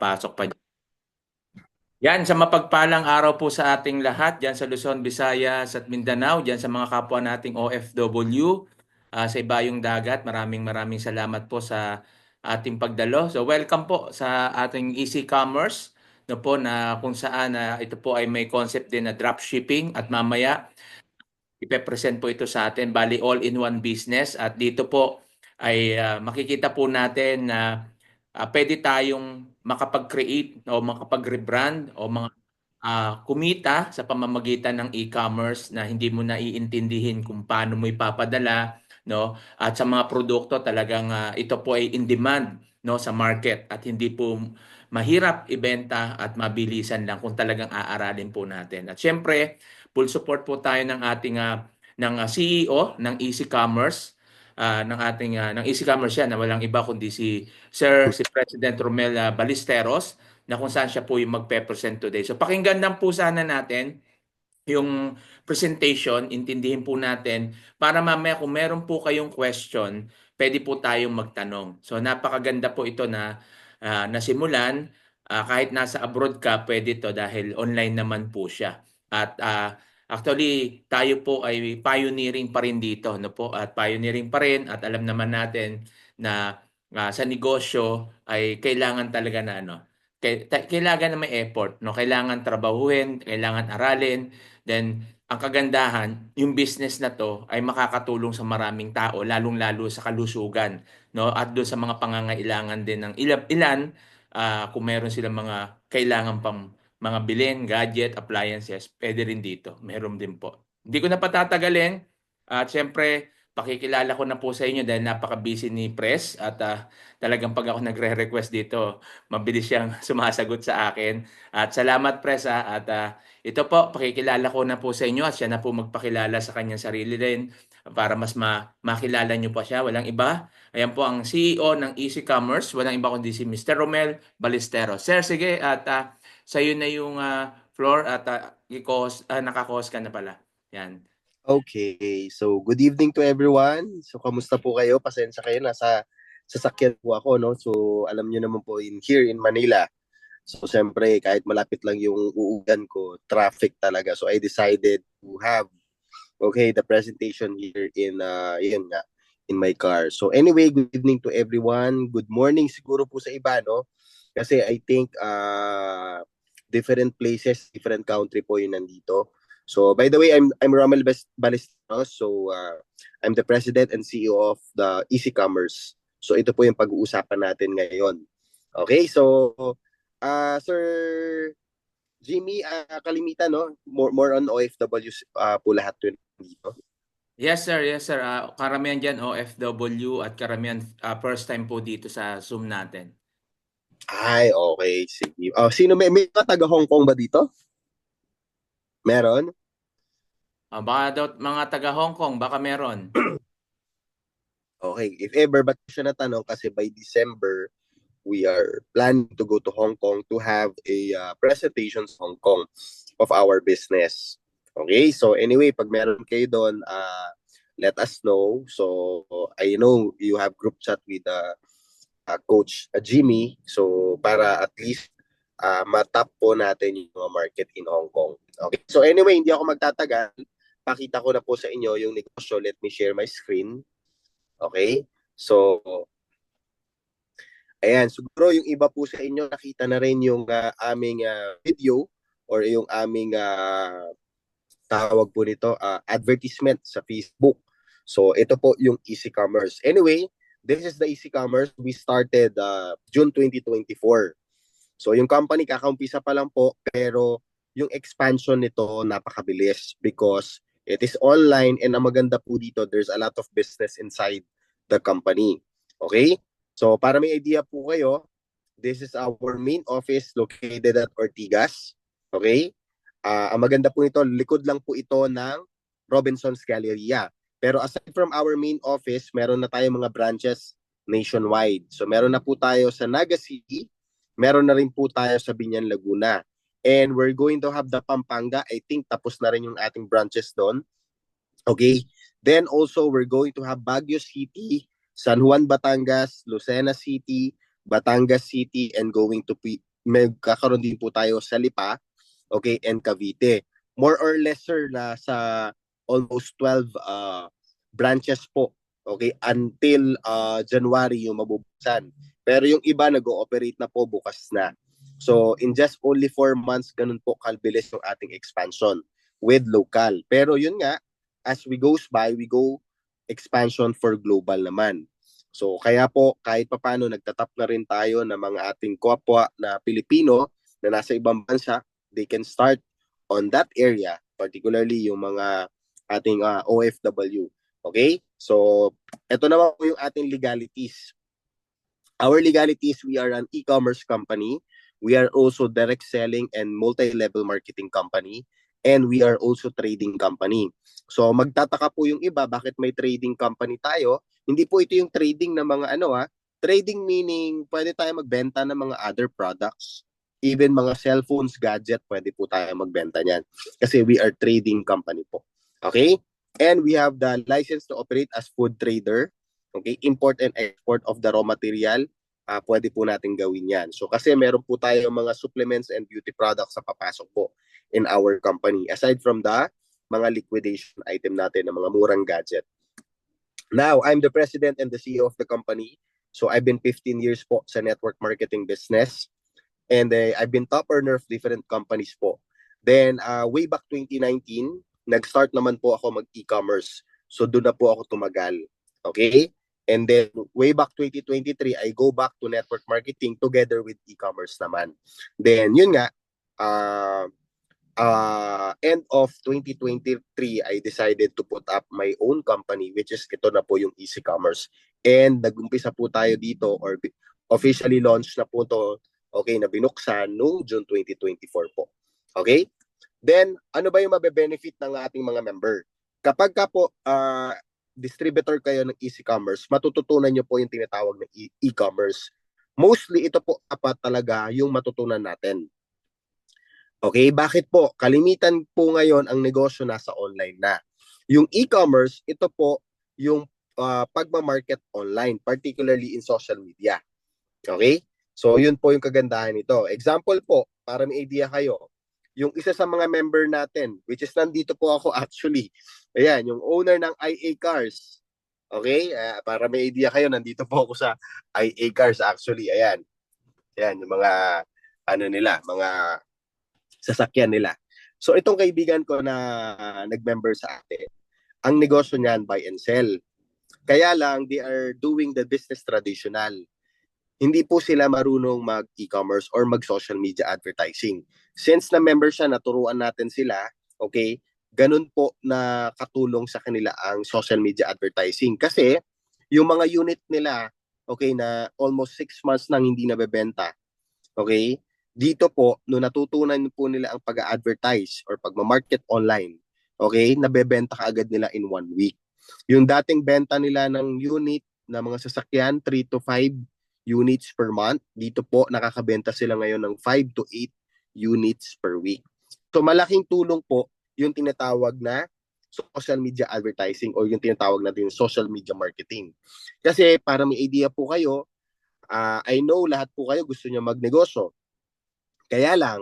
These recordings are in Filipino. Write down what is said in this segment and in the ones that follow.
makapasok pa. Yan, sa mapagpalang araw po sa ating lahat, dyan sa Luzon, Visayas at Mindanao, dyan sa mga kapwa nating OFW, sa ibayong dagat, maraming salamat po sa ating pagdalo. So welcome po sa ating Easy Commerce, no po, na kung saan ito po ay may concept din na dropshipping at mamaya ipe-present po ito sa atin, bali all-in-one business at dito po ay makikita po natin na pwede tayong makapag-create o makapag-rebrand o mga kumita sa pamamagitan ng e-commerce na hindi mo naiintindihin kung paano mo ipapadala, no? At sa mga produkto talagang ito po ay in demand, no, sa market at hindi po mahirap ibenta at mabilisan lang kung talagang aaralin po natin. At syempre, full support po tayo ng ating CEO ng Easy Commerce, ng Easy Commerce yan na walang iba kundi si President Romel Ballesteros, na kung saan siya po yung magpe-present today. So pakinggan lang po sana natin yung presentation, intindihin po natin para mamaya kung meron po kayong question, pwede po tayong magtanong. So napakaganda po ito na nasimulan. Kahit nasa abroad ka, pwede to dahil online naman po siya. At actually, tayo po ay pioneering pa rin dito, no po? At pioneering pa rin at alam naman natin na sa negosyo ay kailangan talaga na kailangan na may effort, no? Kailangan trabahuhin, kailangan aralin. Then, ang kagandahan, yung business na to ay makakatulong sa maraming tao, lalong-lalo sa kalusugan, no? At doon sa mga pangangailangan din ng ilan, kung meron silang mga kailangan pang mga bilhin, gadget, appliances, pwede rin dito. Meron din po. Hindi ko na patatagalin. At syempre, pakikilala ko na po sa inyo dahil napaka-busy ni Press at talagang pag ako nagre-request dito, mabilis siyang sumasagot sa akin. At salamat Press at ito po, pakikilala ko na po sa inyo at siya na po magpakilala sa kanyang sarili din para mas makilala niyo pa siya. Walang iba. Ayan po ang CEO ng Easy Commerce. Walang iba kundi si Mr. Romel Balesteros. Sir, sige at sa iyo na yung floor at naka-host ka na pala. Yan. Okay, so good evening to everyone. So kamusta po kayo? Pasensya kayo, nasa sasakyan po ako, no? So alam niyo naman po here in Manila. So siyempre kahit malapit lang yung uugan ko, traffic talaga. So I decided to have the presentation here yun nga, in my car. So anyway, good evening to everyone. Good morning siguro po sa iba, no? Kasi I think different places, different country po yung nandito. So by the way, I'm Romel Ballesteros. So I'm the president and CEO of the Easy Commerce. So ito po yung pag-uusapan natin ngayon. Okay, so Sir Jimmy, kalimitan, no? More on OFWs po lahat yun dito. Yes sir, yes sir. Karamihan dyan OFW at karamihan first time po dito sa Zoom natin. Ay, okay. Sige. Sino may mga taga Hong Kong ba dito? Meron? Baka daw mga taga Hong Kong, baka meron. Okay. If ever, ba't siya natanong? Kasi by December, we are planning to go to Hong Kong to have a presentation sa Hong Kong of our business. Okay? So anyway, pag meron kayo doon, let us know. So I know you have group chat with Coach Jimmy. So para at least matap po natin yung mga market in Hong Kong. Okay? So anyway, hindi ako magtatagal. Pakita ko na po sa inyo yung negosyo. Let me share my screen. Okay? So, ayan. Siguro yung iba po sa inyo, nakita na rin yung aming video or yung aming tawag po nito, advertisement sa Facebook. So, ito po yung Easy Commerce. Anyway, this is the Easy Commerce. We started June 2024. So, yung company, kakaumpisa pa lang po, pero yung expansion nito napakabilis because it is online and ang maganda po dito, there's a lot of business inside the company. Okay? So, para may idea po kayo, this is our main office located at Ortigas. Okay? Ang maganda po nito, likod lang po ito ng Robinson's Galleria. Pero aside from our main office, meron na tayong mga branches nationwide. So, meron na po tayo sa Naga City, meron na rin po tayo sa Binyan, Laguna. And we're going to have the Pampanga. I think tapos na rin yung ating branches doon. Okay? Then also, we're going to have Baguio City, San Juan, Batangas, Lucena City, Batangas City, and going to may kakaroon din po tayo sa Lipa, okay, and Cavite. More or lesser na sa almost 12 branches po, okay, until January yung mabubuksan. Pero yung iba nag-ooperate na po bukas na. So in just only 4 months, ganun po kalbilis yung ating expansion with local. Pero yun nga, as we goes by, we go expansion for global naman. So kaya po kahit papaano nagtatap na rin tayo ng mga ating kapwa na Pilipino na nasa ibang bansa, they can start on that area, particularly yung mga ating OFW. Okay? So ito naman po yung ating legalities. Our legalities, we are an e-commerce company. We are also direct selling and multi-level marketing company. And we are also trading company. So magtataka po yung iba, bakit may trading company tayo? Hindi po ito yung trading ng mga trading meaning pwede tayo magbenta ng mga other products. Even mga cellphones, gadget, pwede po tayo magbenta niyan. Kasi we are trading company po. Okay? And we have the license to operate as food trader. Okay? Import and export of the raw material. Pwede po natin gawin yan. So kasi meron po tayo mga supplements and beauty products na papasok po in our company. Aside from the mga liquidation item natin ng mga murang gadget. Now, I'm the president and the CEO of the company. So I've been 15 years po sa network marketing business. And I've been top earner of different companies po. Then, way back 2019, nag-start naman po ako mag-e-commerce. So doon na po ako tumagal. Okay? And then, way back 2023, I go back to network marketing together with e-commerce naman. Then, yun nga, end of 2023, I decided to put up my own company, which is ito na po yung Easy Commerce. And nag-umpisa po tayo dito or officially launched na po to, okay, na binuksan noong June 2024 po. Okay? Then, ano ba yung mabe-benefit ng ating mga member? Kapag ka po distributor kayo ng Easy Commerce, matututunan nyo po yung tinatawag na e-commerce. Mostly, ito po apat talaga yung matutunan natin. Okay, bakit po? Kalimitan po ngayon ang negosyo nasa online na. Yung e-commerce, ito po yung pagma-market online, particularly in social media. Okay? So, yun po yung kagandahan nito. Example po, para may idea kayo, yung isa sa mga member natin, which is nandito po ako actually. Ayan, yung owner ng IA Cars. Okay? Para may idea kayo, nandito po ako sa IA Cars actually. Ayan. Ayan, yung mga, mga sasakyan nila. So itong kaibigan ko na nag-member sa atin, ang negosyo niyan buy and sell. Kaya lang, they are doing the business traditional. Hindi po sila marunong mag-e-commerce or mag-social media advertising. Since na member siya, naturuan natin sila, okay, ganun po na katulong sa kanila ang social media advertising. Kasi yung mga unit nila, okay, na almost 6 months nang hindi nabebenta, okay, dito po, no natutunan po nila ang pag-advertise or pag-market online, okay, nabebenta ka agad nila in 1 week. Yung dating benta nila ng unit na mga sasakyan, 3 to 5 units per month, dito po nakakabenta sila ngayon ng 5 to 8 units per week. So malaking tulong po yung tinatawag na social media advertising or yung tinatawag natin social media marketing. Kasi para may idea po kayo, I know lahat po kayo gusto nyo magnegosyo. Kaya lang,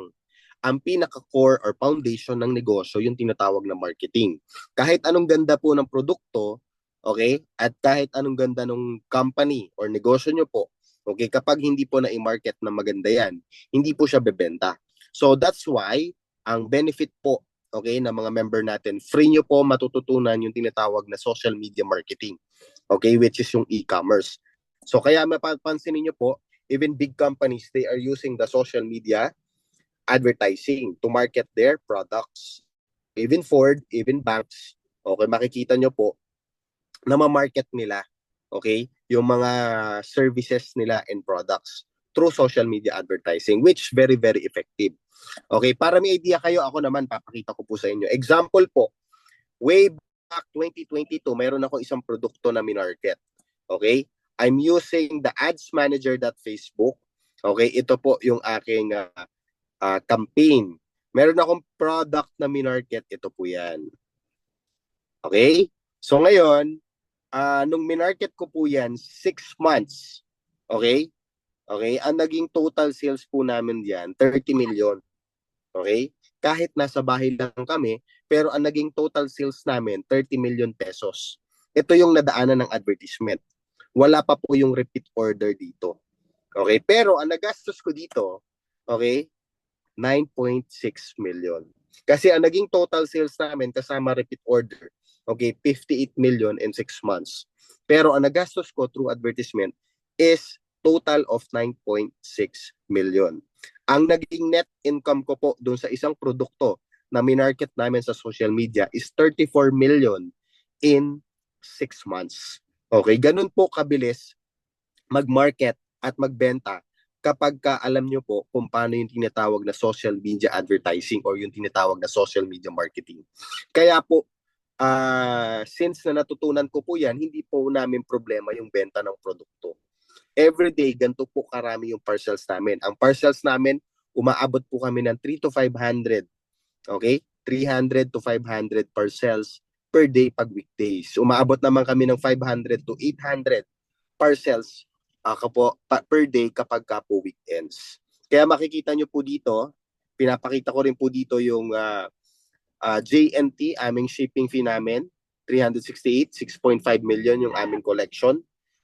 ang pinaka-core or foundation ng negosyo yung tinatawag na marketing. Kahit anong ganda po ng produkto, okay, at kahit anong ganda ng company or negosyo nyo po, okay, kapag hindi po na-i-market na maganda yan, hindi po siya bebenta. So that's why, ang benefit po, okay, ng mga member natin, free nyo po matututunan yung tinatawag na social media marketing, okay, which is yung e-commerce. So kaya mapapansinin nyo po, even big companies, they are using the social media advertising to market their products. Even Ford, even banks, okay, makikita nyo po na ma-market nila, okay, yung mga services nila and products through social media advertising, which very, very effective. Okay, para may idea kayo, ako naman, papakita ko po sa inyo. Example po, way back 2022, mayroon ako isang produkto na minarket. Okay, I'm using the ads manager.facebook. Okay, ito po yung aking campaign. Meron akong product na minarket, ito po yan. Okay? So ngayon, nung minarket ko po yan, 6 months. Okay? Okay? Ang naging total sales po namin diyan 30 million. Okay? Kahit nasa bahay lang kami, pero ang naging total sales namin 30 million pesos. Ito yung nadaanan ng advertisement. Wala pa po yung repeat order dito. Okay? Pero ang nagastos ko dito, okay, 9.6 million. Kasi ang naging total sales namin kasama repeat order, okay, 58 million in 6 months. Pero ang nagastos ko through advertisement is total of 9.6 million. Ang naging net income ko po doon sa isang produkto na minarket namin sa social media is 34 million in 6 months. Okay, ganun po kabilis mag-market at magbenta kapag ka alam nyo po kung paano yung tinatawag na social media advertising or yung tinatawag na social media marketing. Kaya po, since na natutunan ko po yan, hindi po namin problema yung benta ng produkto. Everyday, ganito po karami yung parcels namin. Ang parcels namin, umaabot po kami ng 3 to 500. Okay? 300 to 500 parcels per day pag weekdays. Umaabot naman kami ng 500 to 800 parcels per day kapag ka po weekends. Kaya makikita nyo po dito, pinapakita ko rin po dito yung JNT, aming shipping fee namin, 368, 6.5 million yung aming collection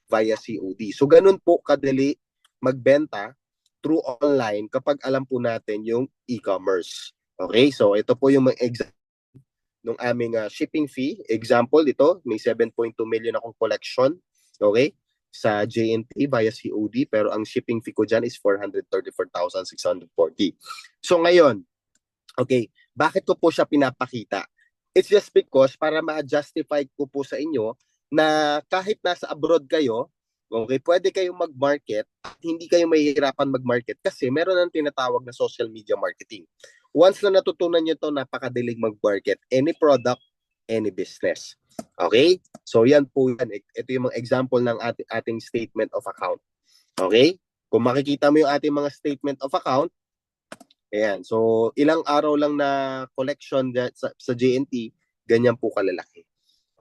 via COD. So ganun po kadali magbenta through online kapag alam po natin yung e-commerce. Okay, so ito po yung mga example ng aming shipping fee. Example, dito, may 7.2 million akong collection. Okay, sa JNT via COD, pero ang shipping fee ko dyan is 434,640. So ngayon, okay, bakit ko po siya pinapakita? It's just because para ma-justify ko po sa inyo na kahit nasa abroad kayo, okay, pwede kayong mag-market at hindi kayo mahihirapan mag-market kasi meron ng tinatawag na social media marketing. Once na natutunan nyo to, napakadaling mag-market. Any product, any business. Okay? So yan po yan. Ito yung mga example ng ating statement of account. Okay? Kung makikita mo yung ating mga statement of account, ayan. So ilang araw lang na collection sa JNT, ganyan po kalalaki.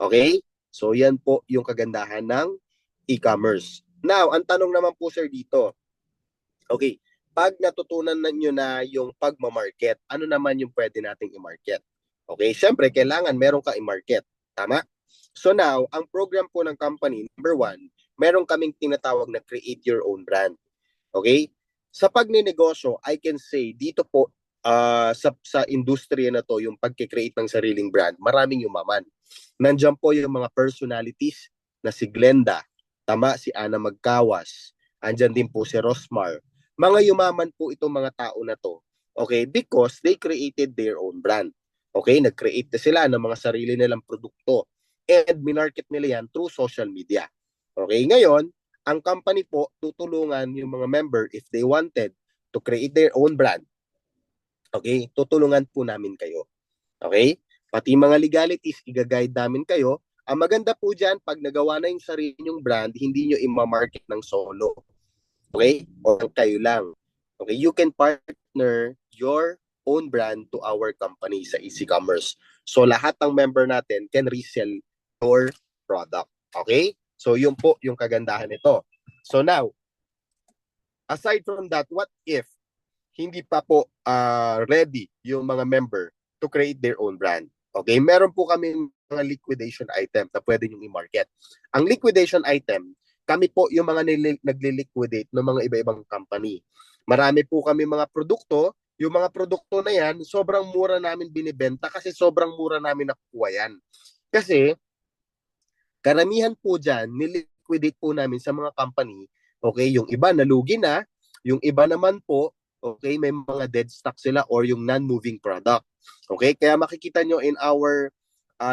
Okay? So yan po yung kagandahan ng e-commerce. Now, ang tanong naman po sir dito, okay, pag natutunan nyo na yung pagmamarket, ano naman yung pwede nating i-market? Okay, syempre, kailangan meron ka i-market. Tama? So now, ang program po ng company, number 1, meron kaming tinatawag na create your own brand. Okay? Sa pagninegosyo, I can say, dito po, sa industriya na to, yung pagkikreate ng sariling brand, maraming yumaman. Nandiyan po yung mga personalities na si Glenda, tama, si Ana Magkawas, andyan din po si Rosmar. Mga yumaman po itong mga tao na to, okay, because they created their own brand. Okay, nag-create na sila ng mga sarili nilang produkto and minarket nila yan through social media. Okay, ngayon, ang company po tutulungan yung mga member if they wanted to create their own brand. Okay, tutulungan po namin kayo. Okay? Pati mga legalities, i-guide namin kayo. Ang maganda po dyan, pag nagawa na yung sarili nyong brand, hindi nyo i-market ng solo. Okay? O kayo lang. Okay? You can partner your own brand to our company sa Easy Commerce. So lahat ng member natin can resell your product. Okay? So yun po yung kagandahan nito. So now, aside from that, what if hindi pa po ready yung mga member to create their own brand? Okay? Meron po kami mga liquidation item na pwede nyo i-market. Ang liquidation item, kami po yung mga nagli-liquidate ng mga iba-ibang company. Marami po kami mga produkto. Yung mga produkto na yan, sobrang mura namin binibenta kasi sobrang mura namin nakukuha yan. Kasi, karamihan po dyan, niliquidate po namin sa mga company. Okay, yung iba nalugi na, yung iba naman po, okay, may mga dead stock sila or yung non-moving product. Okay, kaya makikita nyo in our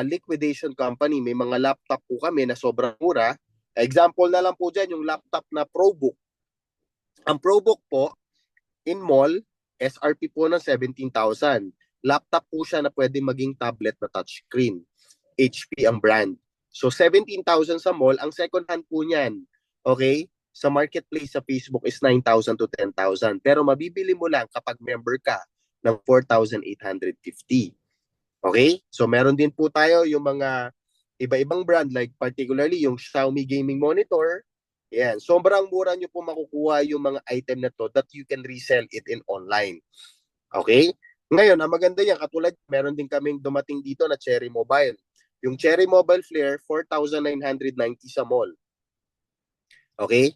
liquidation company, may mga laptop po kami na sobrang mura. Example na lang po dyan, yung laptop na ProBook. Ang ProBook po, in mall, SRP po ng 17,000. Laptop po siya na pwede maging tablet na touchscreen. HP ang brand. So 17,000 sa mall, ang second hand po niyan, okay, sa marketplace sa Facebook is 9,000 to 10,000. Pero mabibili mo lang kapag member ka ng 4,850. Okay? So meron din po tayo yung mga iba-ibang brand like particularly yung Xiaomi gaming monitor. Yan, sobrang mura nyo po makukuha yung mga item na to that you can resell it in online. Okay? Ngayon, ang maganda yan, katulad, meron din kaming dumating dito na Cherry Mobile. Yung Cherry Mobile Flare, 4,990 sa mall. Okay?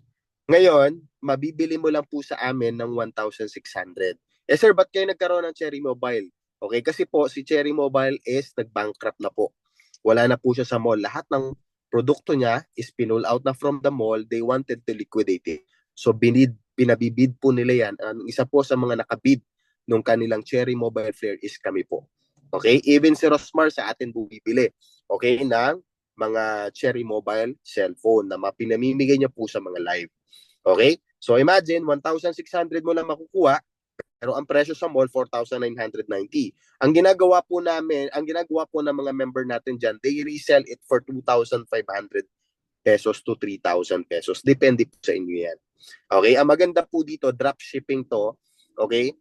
Ngayon, mabibili mo lang po sa amin ng 1,600. Eh sir, ba't kayo nagkaroon ng Cherry Mobile? Okay, kasi po si Cherry Mobile is nag-bankrupt na po. Wala na po siya sa mall. Lahat ng produkto niya is pinull out na from the mall. They wanted to liquidate it. So pinabibid po nila yan. Ang isa po sa mga nakabid nung kanilang Cherry Mobile Flare is kami po. Okay? Even si Rosmar sa atin bumibili. Okay? Ng mga Cherry Mobile cellphone na pinamimigay niya po sa mga live. Okay? So imagine, 1,600 mo lang makukuha, pero ang presyo sa mall, 4,990. Ang ginagawa po namin, ang ginagawa po ng mga member natin dyan, they resell it for 2,500 pesos to 3,000 pesos. Depende po sa inyo yan. Okay? Ang maganda po dito, drop shipping to. Okay?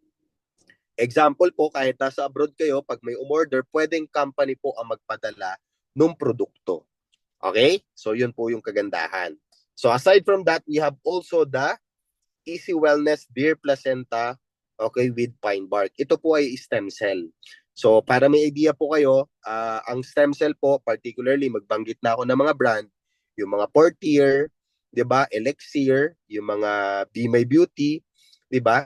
Example po, kahit nasa abroad kayo, pag may umorder, pwedeng company po ang magpadala ng produkto. Okay? So, yun po yung kagandahan. So, aside from that, we have also the Easy Wellness Beer Placenta, okay, with pine bark. Ito po ay stem cell. So, para may idea po kayo, ang stem cell po, particularly, magbanggit na ako ng mga brand, yung mga Portier, di ba, Elixir, yung mga Be My Beauty, di ba,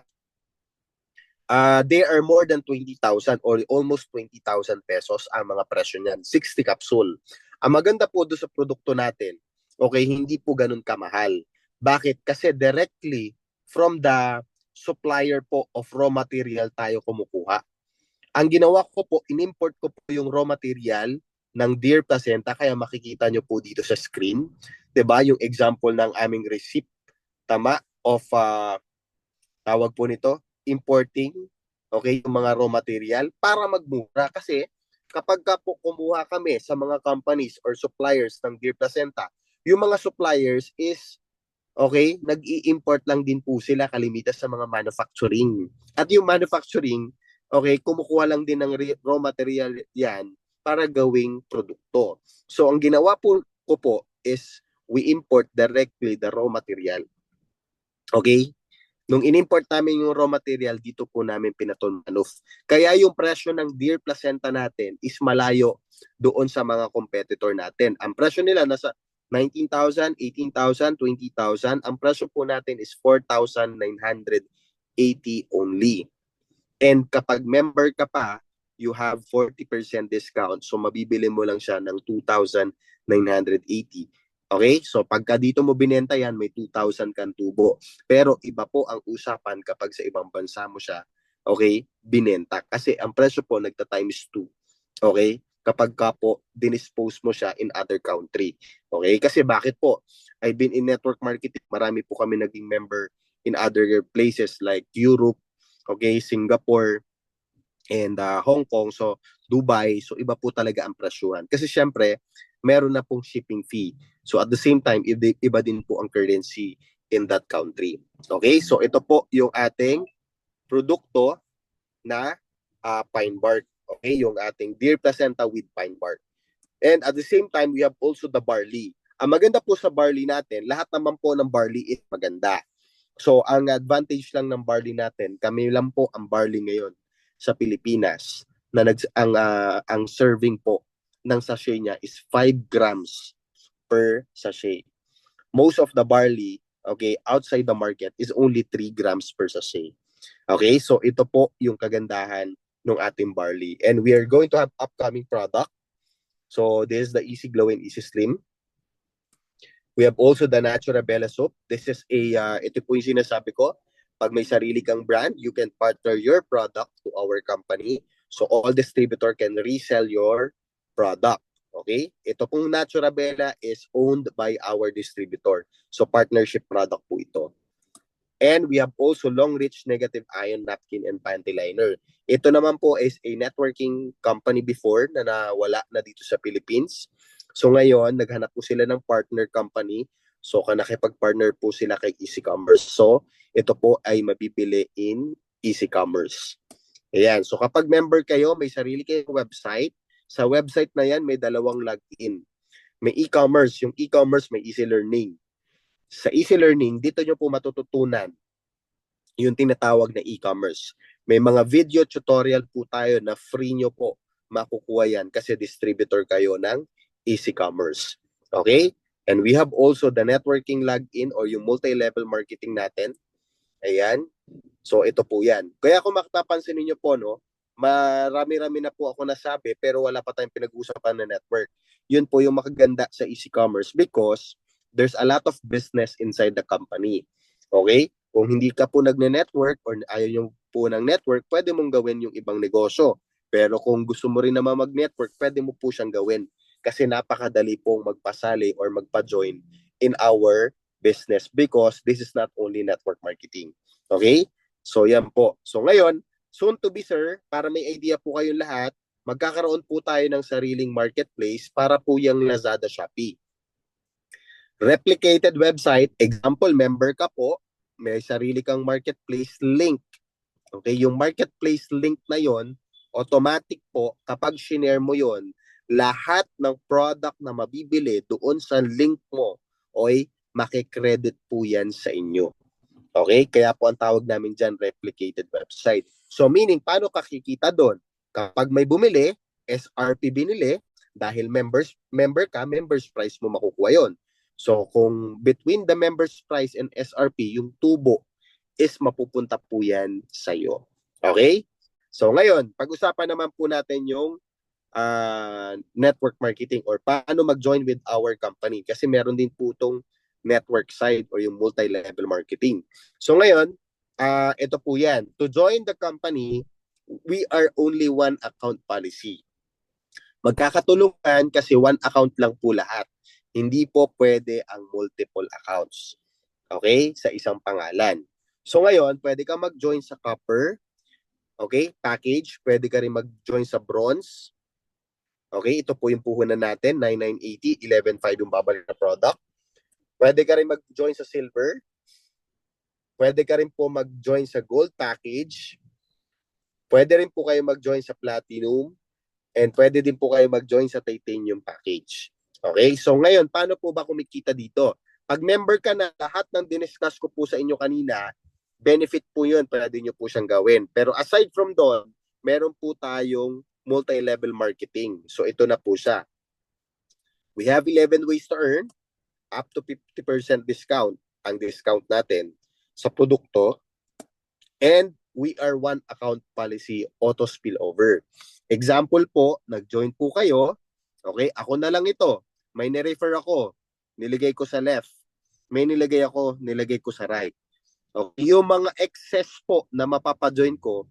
they are more than 20,000 or almost 20,000 pesos ang mga presyo niyan. 60 capsule. Ang maganda po doon sa produkto natin, okay, hindi po ganun kamahal. Bakit? Kasi directly from the supplier po of raw material tayo kumukuha. Ang ginawa ko po, in-import ko po yung raw material ng Deer Placenta, kaya makikita nyo po dito sa screen. 'Di ba? Yung example ng aming receipt, tama, of tawag po nito, importing, okay, yung mga raw material para magmura. Kasi kapag ka po kumuha kami sa mga companies or suppliers ng Deer Placenta, yung mga suppliers is, okay, nag-i-import lang din po sila kalimitan sa mga manufacturing. At yung manufacturing, okay, kumukuha lang din ng raw material yan para gawing produkto. So ang ginawa po ko po is we import directly the raw material. Okay? Nung in-import namin yung raw material, dito po namin pinaton-manuf. Kaya yung presyo ng Deer Placenta natin is malayo doon sa mga competitor natin. Ang presyo nila nasa 19,000, 18,000, 20,000. Ang presyo po natin is 4,980 only. And kapag member ka pa, you have 40% discount. So mabibili mo lang siya ng 2,980. Okay? So pagka dito mo binenta yan, may 2,000 kang tubo. Pero iba po ang usapan kapag sa ibang bansa mo siya, okay, binenta. Kasi ang presyo po nagta-times 2. Okay? Kapag ka po dinispose mo siya in other country. Okay? Kasi bakit po? I've been in network marketing. Marami po kami naging member in other places like Europe, okay, Singapore, and Hong Kong, so Dubai. So iba po talaga ang presyuhan. Kasi syempre, meron na pong shipping fee. So at the same time, iba din po ang currency in that country. Okay? So ito po yung ating produkto na pine bark. Okay? Yung ating Deer Placenta with pine bark. And at the same time, we have also the barley. Ang maganda po sa barley natin, lahat naman po ng barley is maganda. So ang advantage lang ng barley natin, kami lang po ang barley ngayon sa Pilipinas na ang serving po ng sachet niya is 5 grams per sachet. Most of the barley, okay, outside the market is only 3 grams per sachet. Okay, so ito po yung kagandahan ng ating barley. And we are going to have upcoming product. So this is the Easy Glow and Easy Slim. We have also the Natura Bella Soap. This is ito po yung sinasabi ko, pag may sarili kang brand, you can partner your product to our company. So all distributor can resell your product. Okay? Ito pong Natura Bella is owned by our distributor. So partnership product po ito. And we have also Long Reach Negative Ion Napkin and Panty Liner. Ito naman po is a networking company before na nawala na dito sa Philippines. So ngayon, naghanap po sila ng partner company. So nakipag-partner po sila kay Easy Commerce. So ito po ay mabibili in Easy Commerce. Ayan. So kapag member kayo, may sarili kayong website. Sa website na yan, may dalawang login. May e-commerce. Yung e-commerce, may Easy Learning. Sa Easy Learning, dito nyo po matututunan yung tinatawag na e-commerce. May mga video tutorial po tayo na free nyo po makukuha yan kasi distributor kayo ng Easy Commerce. Okay? And we have also the networking login or yung multi-level marketing natin. Ayan. So ito po yan. Kaya kung makatapansin niyo po, no, marami-rami na po ako nasabi pero wala pa tayong pinag-uusapan na network. Yun po yung makaganda sa Easy Commerce because there's a lot of business inside the company. Okay? Kung hindi ka po nagne-network or ayaw nyo po ng network, pwede mong gawin yung ibang negosyo. Pero kung gusto mo rin naman mag-network, pwede mo po siyang gawin. Kasi napakadali pong magpasali or magpa-join in our business because this is not only network marketing. Okay? So yan po. So ngayon, soon to be sir, para may idea po kayong lahat, magkakaroon po tayo ng sariling marketplace para po yung Lazada, Shopee. Replicated website, example, member ka po, may sarili kang marketplace link. Okay, yung marketplace link na yon, automatic po, kapag shinare mo yon, lahat ng product na mabibili doon sa link mo, oy, makikredit po yan sa inyo. Okay, kaya po ang tawag namin dyan, replicated website. So meaning, paano ka kikita doon? Kapag may bumili, SRP binili, dahil member ka, members price mo makukuha yon. So kung between the members price and SRP, yung tubo is mapupunta po yan sa'yo. Okay? So ngayon, pag-usapan naman po natin yung network marketing or paano mag-join with our company. Kasi meron din po itong network side or yung multi-level marketing. So ngayon, ito po yan. To join the company, we are only one account policy. Magkakatulungan kasi one account lang po lahat. Hindi po pwede ang multiple accounts. Okay? Sa isang pangalan. So ngayon, pwede ka mag-join sa copper. Okay? Package. Pwede ka rin mag-join sa bronze. Okay? Ito po yung puhunan natin. 9980, 11.5 yung babalik na product. Pwede ka rin mag-join sa silver. Pwede ka rin po mag-join sa gold package. Pwede rin po kayo mag-join sa platinum. And pwede din po kayo mag-join sa titanium package. Okay? So ngayon, paano po ba kumikita dito? Pag member ka na, lahat ng diniscuss ko po sa inyo kanina, benefit po yun, pwede nyo po siyang gawin. Pero aside from doon, meron po tayong multi-level marketing. So ito na po siya. We have 11 ways to earn, up to 50% discount ang discount natin sa produkto. And we are one account policy auto spillover. Example po, nag-join po kayo. Okay, ako na lang ito. May nirefer ako, niligay ko sa left. May nilagay ako, nilagay ko sa right. Okay, yung mga excess po na mapapajoin ko,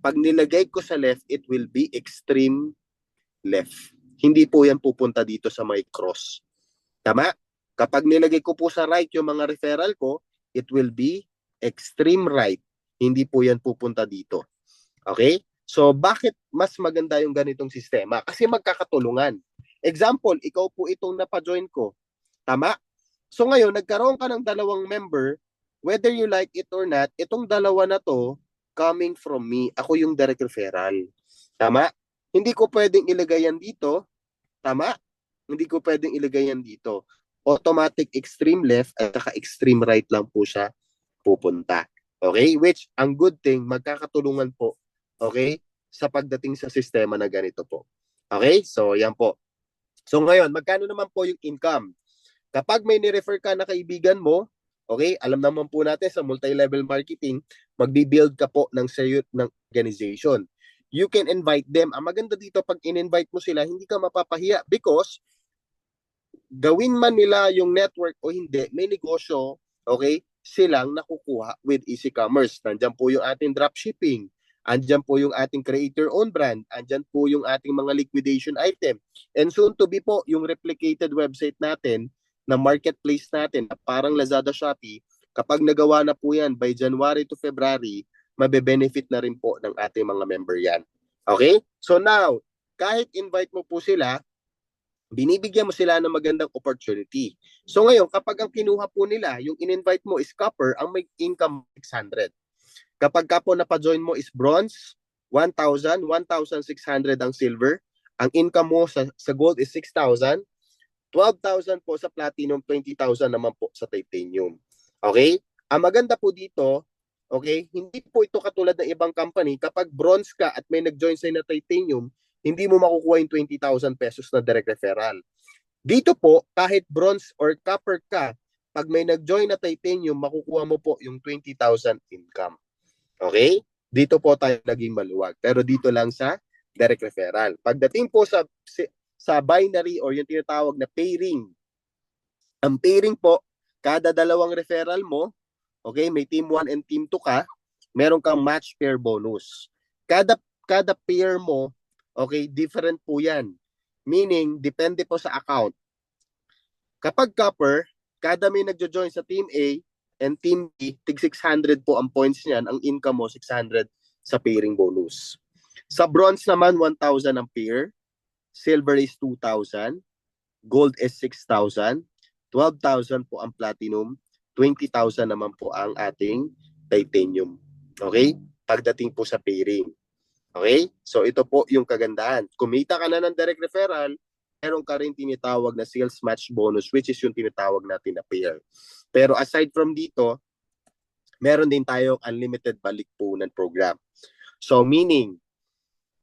pag nilagay ko sa left, it will be extreme left. Hindi po yan pupunta dito sa may cross. Tama? Kapag nilagay ko po sa right yung mga referral ko, it will be extreme right. Hindi po yan pupunta dito. Okay? So, bakit mas maganda yung ganitong sistema? Kasi magkakatulungan. Example, ikaw po itong napajoin ko. Tama? So ngayon, nagkaroon ka ng dalawang member, whether you like it or not, itong dalawa na to, coming from me. Ako yung direct referral. Tama? Hindi ko pwedeng ilagay yan dito. Tama? Hindi ko pwedeng ilagay yan dito. Automatic extreme left at saka extreme right lang po siya pupunta. Okay? Which, ang good thing, magkakatulungan po. Okay? Sa pagdating sa sistema na ganito po. Okay? So, yan po. So ngayon, magkano naman po yung income? Kapag may ni-refer ka na kaibigan mo, okay, alam naman po natin sa multi-level marketing, magbi-build ka po ng ng organization. You can invite them. Ang maganda dito, pag in-invite mo sila, hindi ka mapapahiya because gawin man nila yung network o hindi, may negosyo, okay, silang nakukuha with Easy Commerce. Nandyan po yung ating dropshipping. Andyan po yung ating creator own brand. Andyan po yung ating mga liquidation item. And soon to be po, yung replicated website natin, na marketplace natin, na parang Lazada, Shopee, kapag nagawa na po yan by January to February, mabe-benefit na rin po ng ating mga member yan. Okay? So now, kahit invite mo po sila, binibigyan mo sila ng magandang opportunity. So ngayon, kapag ang kinuha po nila, yung in-invite mo is copper, ang may income 600. Kapag ka po napajoin mo is bronze, 1,000, 1,600 ang silver. Ang income mo sa gold is 6,000. 12,000 po sa platinum, 20,000 naman po sa titanium. Okay? Ang maganda po dito, okay, hindi po ito katulad ng ibang company. Kapag bronze ka at may nag-join sa'yo na titanium, hindi mo makukuha yung 20,000 pesos na direct referral. Dito po, kahit bronze or copper ka, pag may nag-join na titanium, makukuha mo po yung 20,000 income. Okay? Dito po tayo naging maluwag. Pero dito lang sa direct referral. Pagdating po sa binary or yung tinatawag na pairing, ang pairing po, kada dalawang referral mo, okay, may team 1 and team 2 ka, meron kang match pair bonus. Kada pair mo, okay, different po yan. Meaning, depende po sa account. Kapag copper, kada may nagjo-join sa team A and team B, tig 600 po ang points niyan, ang income mo 600 sa pairing bonus. Sa bronze naman, 1,000 ang pair, silver is 2,000, gold is 6,000, 12,000 po ang platinum, 20,000 naman po ang ating titanium. Okay? Pagdating po sa pairing. Okay? So ito po yung kagandahan. Kumita ka na ng direct referral, meron ka rin tinatawag na sales match bonus, which is yung tinatawag natin na pair. Pero aside from dito, meron din tayong unlimited balikpunan program. So meaning,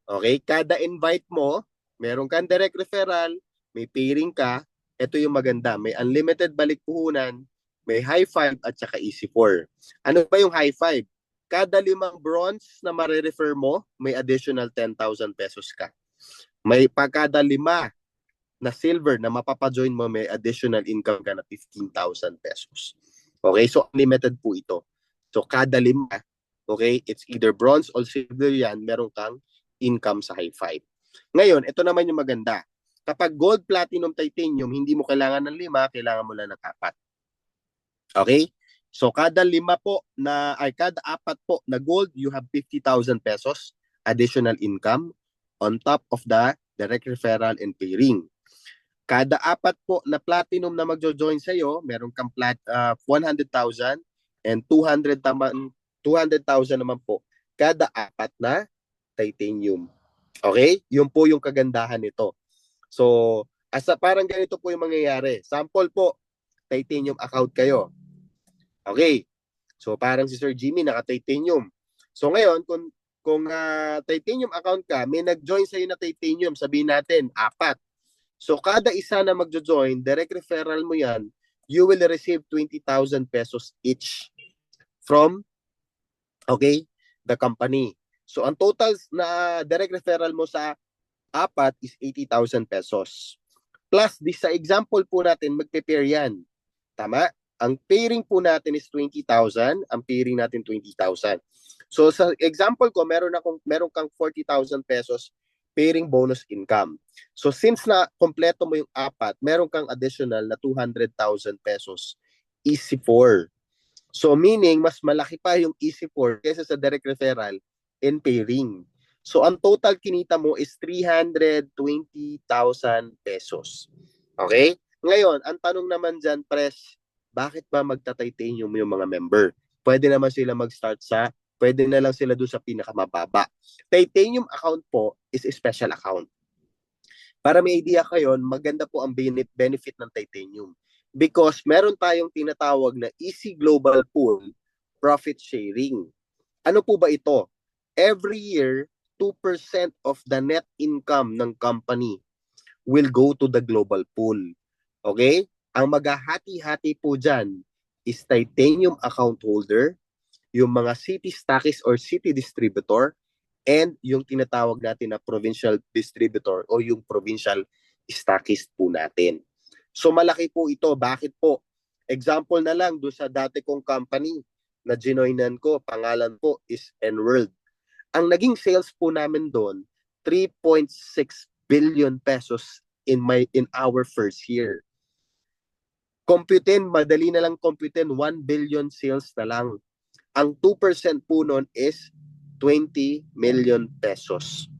okay, kada invite mo, meron kang direct referral, may pairing ka, ito yung maganda, may unlimited balikpuhunan, may high five at saka easy four. Ano ba yung high five? Kada 5 bronze na mare-refer mo, may additional 10,000 pesos ka. May pagkada 5 na silver na mapapajoin mo, may additional income ka na 15,000 pesos. Okay, so unlimited po ito. So kada 5, okay, it's either bronze or silver yan, meron kang income sa high five. Ngayon, ito naman yung maganda. Kapag gold, platinum, titanium, hindi mo kailangan ng 5, kailangan mo lang ng 4. Okay? So kada 5 po na ay kada 4 po na gold, you have 50,000 pesos additional income on top of the direct referral and pairing. Kada 4 po na platinum na magjo-join sa iyo, meron kang 100,000 and 200,000 naman po kada 4 na titanium. Okay? Yun po yung kagandahan nito. So, parang ganito po yung mangyayari. Sample po, titanium account kayo. Okay. So, parang si Sir Jimmy naka-titanium. So, ngayon, kung titanium account ka, may nag-join sa'yo na titanium, sabihin natin, 4. So, kada isa na magjo-join, direct referral mo yan, you will receive 20,000 pesos each from, okay, the company. So, ang total na direct referral mo sa 4 is 80,000 pesos. Plus, sa example po natin, magpe-pair yan. Tama? Ang pairing po natin is 20,000, ang pairing natin 20,000. So, sa example ko, meron kang 40,000 pesos pairing bonus income. So since na kompleto mo yung 4, meron kang additional na 200,000 pesos easy 4. So meaning mas malaki pa yung easy 4 kaysa sa direct referral and pairing. So ang total kinita mo is 320,000 pesos. Okay? Ngayon, ang tanong naman dyan, Pres, bakit ba magta-titanium yung mga member? Pwede naman sila mag-start pwede na lang sila doon sa pinakamababa. Titanium account po is a special account. Para may idea kayo, maganda po ang benefit ng titanium. Because meron tayong tinatawag na Easy Global Pool Profit Sharing. Ano po ba ito? Every year, 2% of the net income ng company will go to the global pool. Okay? Ang maghahati-hati po dyan is titanium account holder, yung mga city stockists or city distributor, and yung tinatawag natin na provincial distributor o yung provincial stockist po natin. So malaki po ito. Bakit po? Example na lang doon sa dati kong company na ginoinan ko, pangalan po is Enworld. Ang naging sales po namin doon, 3.6 billion pesos in our first year. Madali na lang computin, 1 billion sales na lang. Ang 2% po nun is 20 million pesos.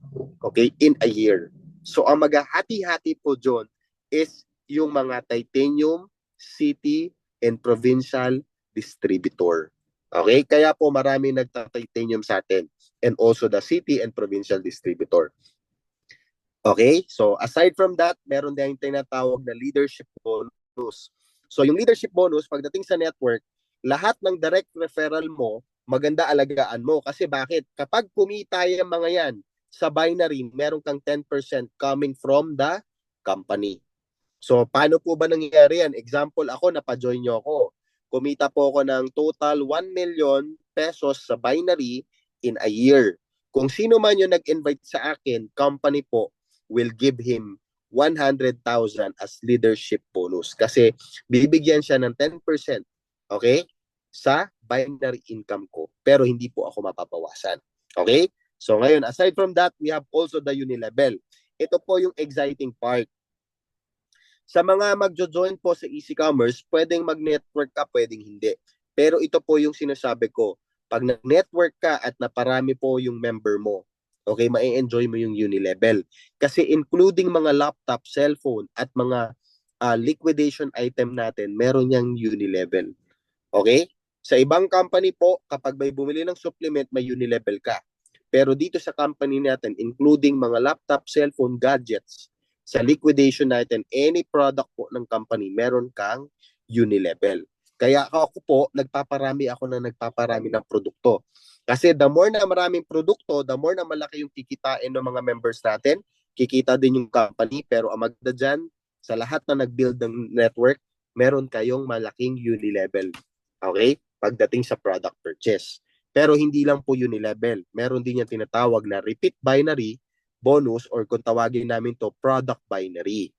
Okay? In a year. So, ang maghahati-hati po dyan is yung mga titanium, city, and provincial distributor. Okay? Kaya po marami nagta-titanium sa atin. And also the city and provincial distributor. Okay? So aside from that, meron din yung tinatawag na leadership bonus. So yung leadership bonus, pagdating sa network, lahat ng direct referral mo, maganda alagaan mo. Kasi bakit? Kapag kumita yung mga yan sa binary, meron kang 10% coming from the company. So paano po ba nangyayari yan? Example, ako, napajoin nyo ako. Kumita po ako ng total 1 million pesos sa binary in a year. Kung sino man yung nag-invite sa akin, company po will give him 100,000 as leadership bonus. Kasi bibigyan siya ng 10%, okay, sa binary income ko. Pero hindi po ako mapapawasan. Okay? So ngayon, aside from that, we have also the unilevel. Ito po yung exciting part. Sa mga magjo-join po sa Easy Commerce, pwedeng mag-network ka, pwedeng hindi. Pero ito po yung sinasabi ko. Pag nag-network ka at naparami po yung member mo, okay, ma-enjoy mo yung unilevel. Kasi including mga laptop, cellphone, at mga liquidation item natin, meron niyang unilevel. Okay? Sa ibang company po, kapag may bumili ng supplement, may unilevel ka. Pero dito sa company natin, including mga laptop, cellphone, gadgets, sa liquidation natin, any product po ng company, meron kang unilevel. Kaya ako po, nagpaparami ng produkto. Kasi the more na maraming produkto, the more na malaki yung kikitain ng mga members natin, kikita din yung company, pero ang maganda dyan, sa lahat na nag-build ng network, meron kayong malaking unilevel. Okay? Pagdating sa product purchase. Pero hindi lang po unilevel. Meron din yung tinatawag na repeat binary bonus or kung tawagin namin to product binary.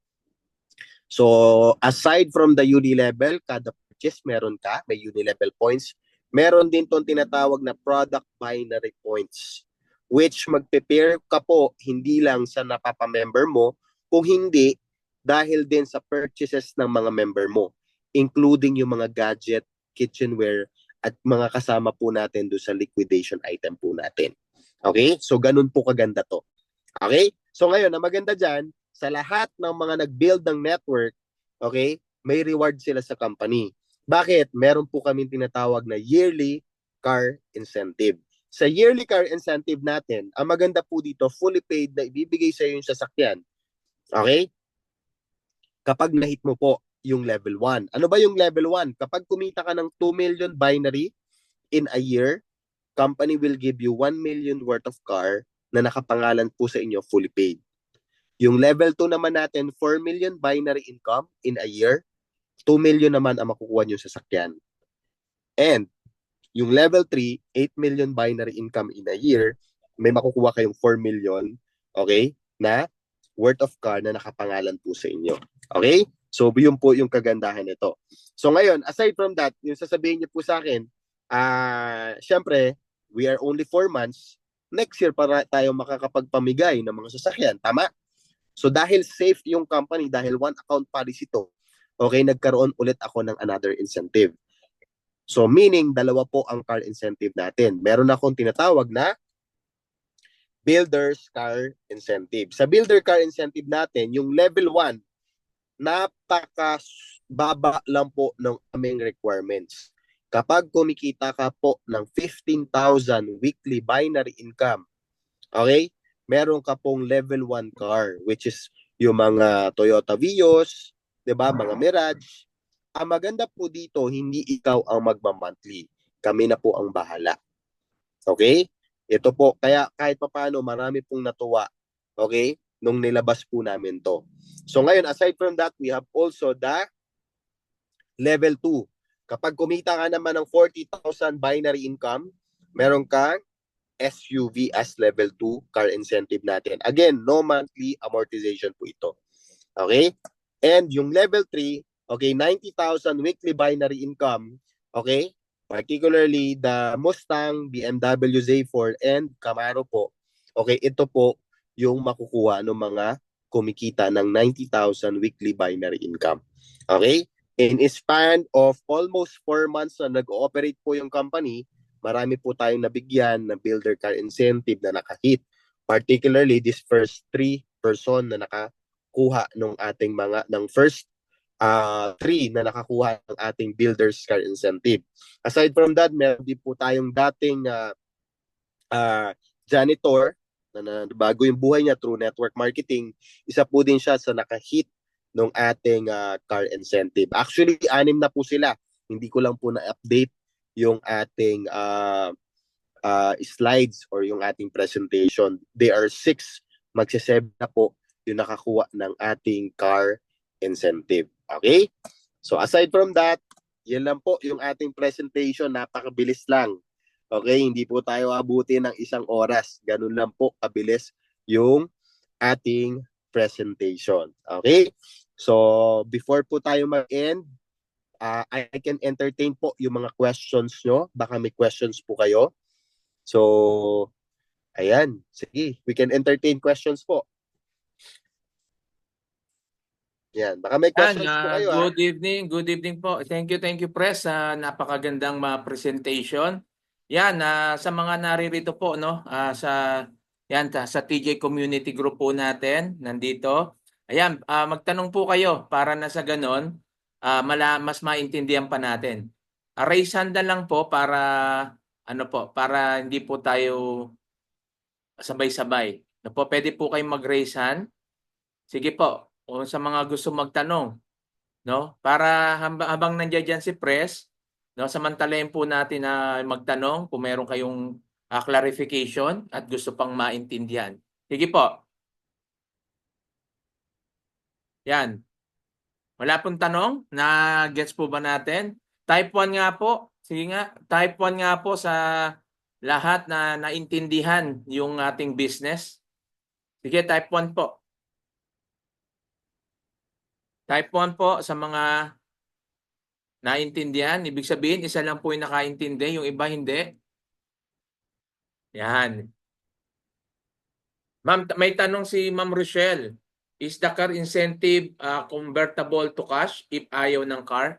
So aside from the unilevel, kada purchase meron ka, may unilevel points. Meron din tong tinatawag na product binary points which magpe-pair ka po hindi lang sa napapamember mo, kung hindi dahil din sa purchases ng mga member mo, including yung mga gadget, kitchenware, at mga kasama po natin doon sa liquidation item po natin. Okay? So, ganun po kaganda to. Okay? So, ngayon, ang maganda dyan, sa lahat ng mga nag-build ng network, okay, may reward sila sa company. Bakit? Meron po kami tinatawag na yearly car incentive. Sa yearly car incentive natin, ang maganda po dito, fully paid na ibibigay sa iyo yung sasakyan. Okay? Kapag na-hit mo po yung level 1. Ano ba yung level 1? Kapag kumita ka ng 2 million binary in a year, company will give you 1 million worth of car na nakapangalan po sa inyo fully paid. Yung level 2 naman natin, 4 million binary income in a year, 2 million naman ang makukuha nyo sa sakyan. And yung level 3, 8 million binary income in a year, may makukuha kayong 4 million, okay, na worth of car na nakapangalan po sa inyo. Okay? So, yun po yung kagandahan nito. So, ngayon, aside from that, yung sasabihin niyo po sa akin, syempre, we are only 4 months, next year para tayo makakapagpamigay ng mga sasakyan. Tama? So, dahil safe yung company, dahil one account policy to, okay, nagkaroon ulit ako ng another incentive. So, meaning, dalawa po ang car incentive natin. Meron akong tinatawag na Builder's Car Incentive. Sa Builder Car Incentive natin, yung level 1, napaka-baba lang po ng aming requirements. Kapag kumikita ka po ng 15,000 weekly binary income, okay, meron ka pong level 1 car, which is yung mga Toyota Vios, 'di ba, mga Mirage. Ang maganda po dito, hindi ikaw ang magma-monthly. Kami na po ang bahala. Okay? Ito po, kaya kahit papaano, marami pong natuwa. Okay? Nung nilabas po namin to. So ngayon, aside from that, we have also the level 2. Kapag kumita ka naman ng 40,000 binary income, meron kang SUV as level 2 car incentive natin. Again, no monthly amortization po ito. Okay? And yung level 3, okay, 90,000 weekly binary income, okay? Particularly the Mustang, BMW Z4, and Camaro po. Okay, ito po yung makukuha ng mga kumikita ng 90,000 weekly binary income. Okay? In a span of almost 4 months na nag-ooperate po yung company, marami po tayong nabigyan na builder car incentive na nakahit. Particularly this first 3 person na nakakuha ng ating mga ng first 3 na nakakuha ng ating builders car incentive. Aside from that, meron din po tayong dating janitor na bago yung buhay niya through network marketing, isa po din siya sa naka-hit ng ating car incentive. Actually, 6 na po sila. Hindi ko lang po na-update yung ating slides or yung ating presentation. They are 6. Magse-7 na po yung nakakuha ng ating car incentive. Okay? So aside from that, yan lang po yung ating presentation. Napakabilis lang. Okay? Hindi po tayo abuti ng 1 oras. Ganun lang po kabilis yung ating presentation. Okay? So before po tayo mag-end, I can entertain po yung mga questions nyo. Baka may questions po kayo. So, ayan. Sige, we can entertain questions po. Yan. Baka may Yan, questions po kayo, ha? good evening. Good evening po. Thank you, Press, sa napakagandang presentation. Yan, sa mga naririto po, no, sa TJ Community Group po natin, nandito. Ayan, magtanong po kayo para na sa ganon, mas maintindihan pa natin. Raise hand na lang po para hindi po tayo sabay-sabay. No po, pwede po kayong mag-raise hand. Sige po, o sa mga gusto magtanong, no? Para habang nandiyan dyan si Press, no, samantalahin po natin na magtanong kung meron kayong clarification at gusto pang maintindihan. Sige po. Yan. Wala pong tanong? Na-gets po ba natin? Type 1 nga po. Sige nga, type 1 nga po sa lahat na naintindihan yung ating business. Sige, type 1 po. Type 1 po sa mga naintindihan. Ibig sabihin, isa lang po yung nakaintindi, yung iba hindi. Yan. Ma'am, may tanong si Ma'am Rochelle. Is the car incentive convertible to cash if ayaw ng car?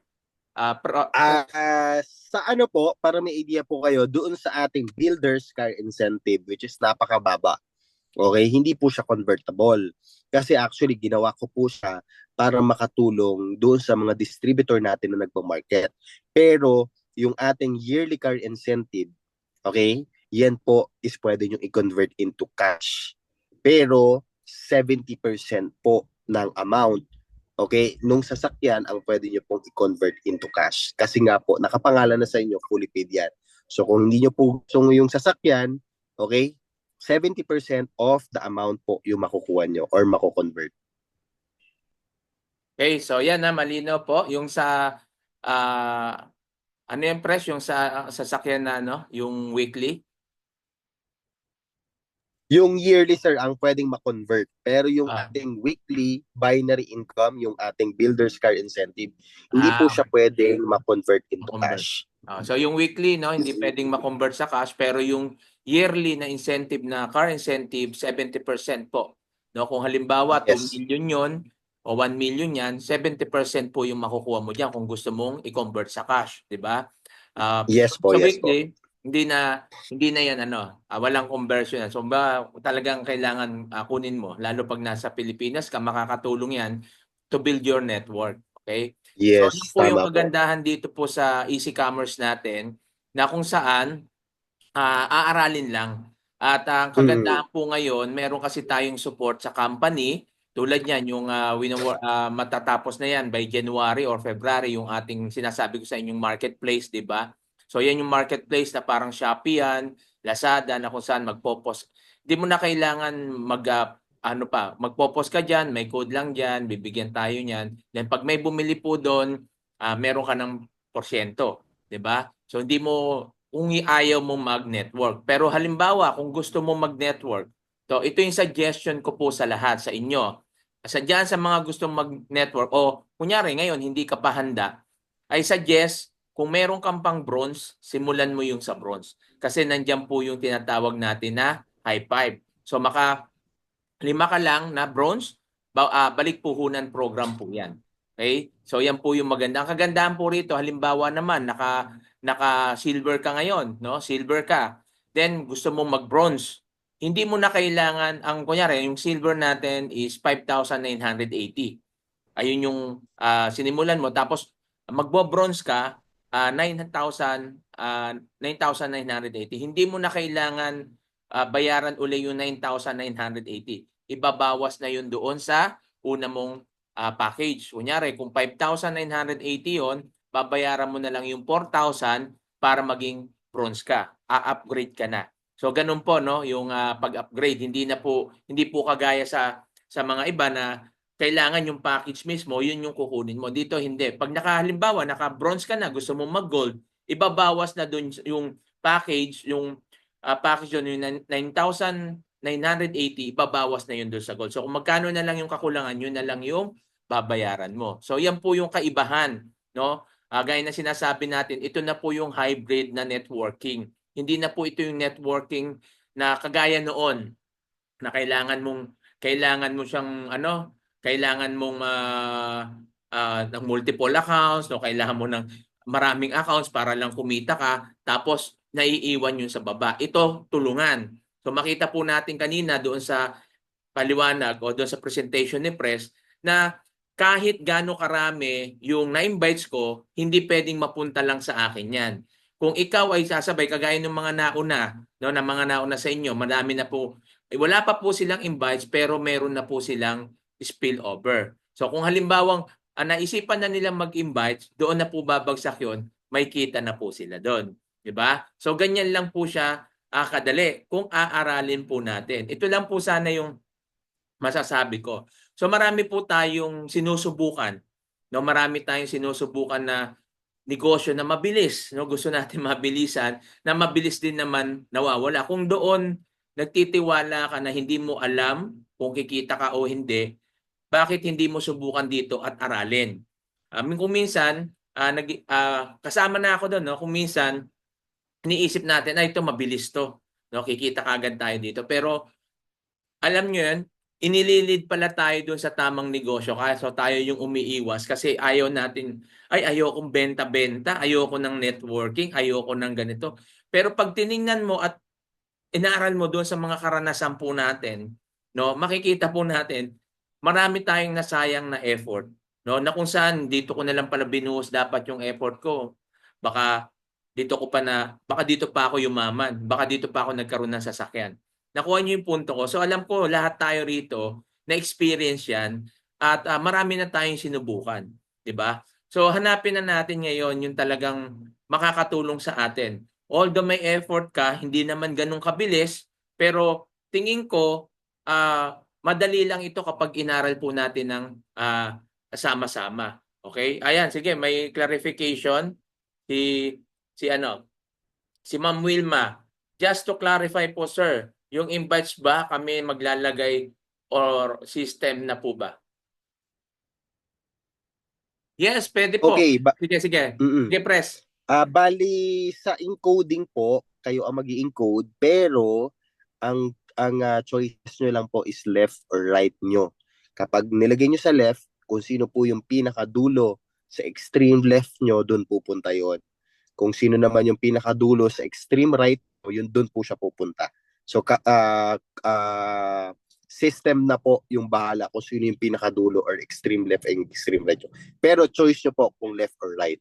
Sa ano po, para may idea po kayo, doon sa ating builder's car incentive, which is napakababa. Okay, hindi po siya convertible. Kasi actually, ginawa ko po siya para makatulong doon sa mga distributor natin na nagpo-market. Pero, yung ating yearly car incentive, okay, yan po is pwede nyo i-convert into cash. Pero, 70% po ng amount, okay, nung sasakyan ang pwede nyo pong i-convert into cash. Kasi nga po, nakapangalan na sa inyo, fully paid yan. So, kung hindi nyo po gusto yung sasakyan, okay, 70% of the amount po yung makukuha nyo or mako-convert. Okay, so yan na, malinaw po. Yung sa, ano yung price? Yung sa sasakyan na, no? Yung weekly? Yung yearly, sir, ang pwedeng ma-convert. Pero yung Ah, ating weekly binary income, yung ating builder's car incentive, hindi po siya okay. pwedeng ma-convert into Ma-convert. cash. So yung weekly, no, hindi pwedeng ma-convert sa cash, pero yung yearly na incentive na car incentive, 70% po. No, kung halimbawa 2 Yes. million 'yon o 1 million 'yan, 70% po yung makukuha mo diyan kung gusto mong i-convert sa cash, 'di ba? Yes po, Sa yes po. weekly, hindi na 'yan walang conversion yan. So talagang kailangan kunin mo lalo pag nasa Pilipinas ka, makakatulong 'yan to build your network, okay? So, yun Yes, po yung tama po. kagandahan dito po sa easy commerce natin na kung saan aaralin lang. At ang Mm. kagandahan po ngayon, meron kasi tayong support sa company. Tulad niyan, yung matatapos na yan by January or February, yung ating sinasabi ko sa inyong marketplace, di ba? So yan yung marketplace na parang Shopee yan, Lazada, na kung saan magpo-post. Hindi mo na kailangan magpo-post ka dyan, may code lang dyan, bibigyan tayo niyan. Then pag may bumili po doon, meron ka ng porsyento, 'di ba? So hindi mo kung ayaw mo mag-network. Pero halimbawa, kung gusto mo mag-network, so ito yung suggestion ko po sa lahat, sa inyo. Diyan sa mga gustong mag-network o kunyari ngayon hindi ka pa handa, I suggest kung meron kang pang bronze, simulan mo yung sa bronze. Kasi nandiyan po yung tinatawag natin na high five. So lima ka lang na bronze, balik puhunan program po yan. Okay? So yan po yung maganda. Ang kagandahan po rito, halimbawa naman, naka silver ka ngayon, no? Silver ka. Then gusto mo mag-bronze. Hindi mo na kailangan, kunyari, yung silver natin is 5,980. Ayun yung sinimulan mo. Tapos magbo-bronze ka, 9,980. Hindi mo na kailangan bayaran uli yung 9,980. Ibabawas na yun doon sa una mong package. Kunyari, kung 5,980 yon, babayaran mo na lang yung 4,000 para maging bronze ka. A-upgrade ka na. So ganun po no, yung pag-upgrade, hindi po kagaya sa mga iba na kailangan yung package mismo, yun yung kukunin mo. Dito hindi. Pag halimbawa naka-bronze ka na, gusto mo mag-gold, ibabawas na dun yung package, yung package yun, yung 9,980, ibabawas na yun doon sa gold. So kung magkano na lang yung kakulangan, yun na lang yung babayaran mo. So yan po yung kaibahan, no? Gaya na sinasabi natin, ito na po yung hybrid na networking. Hindi na po ito yung networking na kagaya noon na kailangan mo siyang kailangan mong ng multiple accounts, no? Kailangan mo ng maraming accounts para lang kumita ka, tapos naiiwan yun sa baba. Ito, tulungan. So makita po natin kanina doon sa paliwanag o doon sa presentation ni Press na kahit gaano karami yung na-invites ko, hindi pwedeng mapunta lang sa akin yan. Kung ikaw ay sasabay, kagaya ng mga nauna, no, na mga nauna sa inyo, madami na po, wala pa po silang invites pero meron na po silang spillover. So kung halimbawang naisipan na nilang mag-invite, doon na po babagsak yun, may kita na po sila doon. 'Di ba? So ganyan lang po siya kadali kung aaralin po natin. Ito lang po sana yung masasabi ko. So marami po tayong sinusubukan, no? Marami tayong sinusubukan na negosyo na mabilis, no? Gusto natin mabilisan, na mabilis din naman nawawala. Kung doon nagtitiwala ka na hindi mo alam kung kikita ka o hindi, bakit hindi mo subukan dito at aralin? Kung minsan, kasama na ako doon, no? Kung minsan, iniisip natin, ito mabilis to. No? Kikita kagad tayo dito. Pero alam nyo yan, inililid pala tayo doon sa tamang negosyo. Kaso tayo yung umiiwas kasi ayaw natin, ayokong benta-benta, ayoko ng networking, ayoko ng ganito. Pero pag tiningnan mo at inaaral mo doon sa mga karanasan po natin, no, makikita po natin, marami tayong nasayang na effort. No, na kung saan dito ko na lang pala binuhos dapat yung effort ko. Baka baka dito pa ako yumaman, baka dito pa ako nagkaroon ng sasakyan. Nakuha niyo yung punto ko. So alam ko lahat tayo rito na experience 'yan at marami na tayong sinubukan, 'di ba? So hanapin na natin ngayon yung talagang makakatulong sa atin. Although may effort ka, hindi naman ganun kabilis, pero tingin ko madali lang ito kapag inaral po natin ng sama-sama. Okay? Ayan, sige, may clarification si si Ma'am Wilma. Just to clarify po, sir, yung invites ba kami maglalagay or system na po ba? Yes, pwede po. Okay, Sige, sige. mm Sige, press. bali sa encoding po, kayo ang mag-i-encode pero ang choices nyo lang po is left or right nyo. Kapag nilagay nyo sa left, kung sino po yung pinakadulo sa extreme left nyo, doon pupunta yon. Kung sino naman yung pinakadulo sa extreme right, yun doon po siya pupunta. So system na po yung bahala kung sino yung pinakadulo or extreme left and extreme right. Pero choice nyo po kung left or right.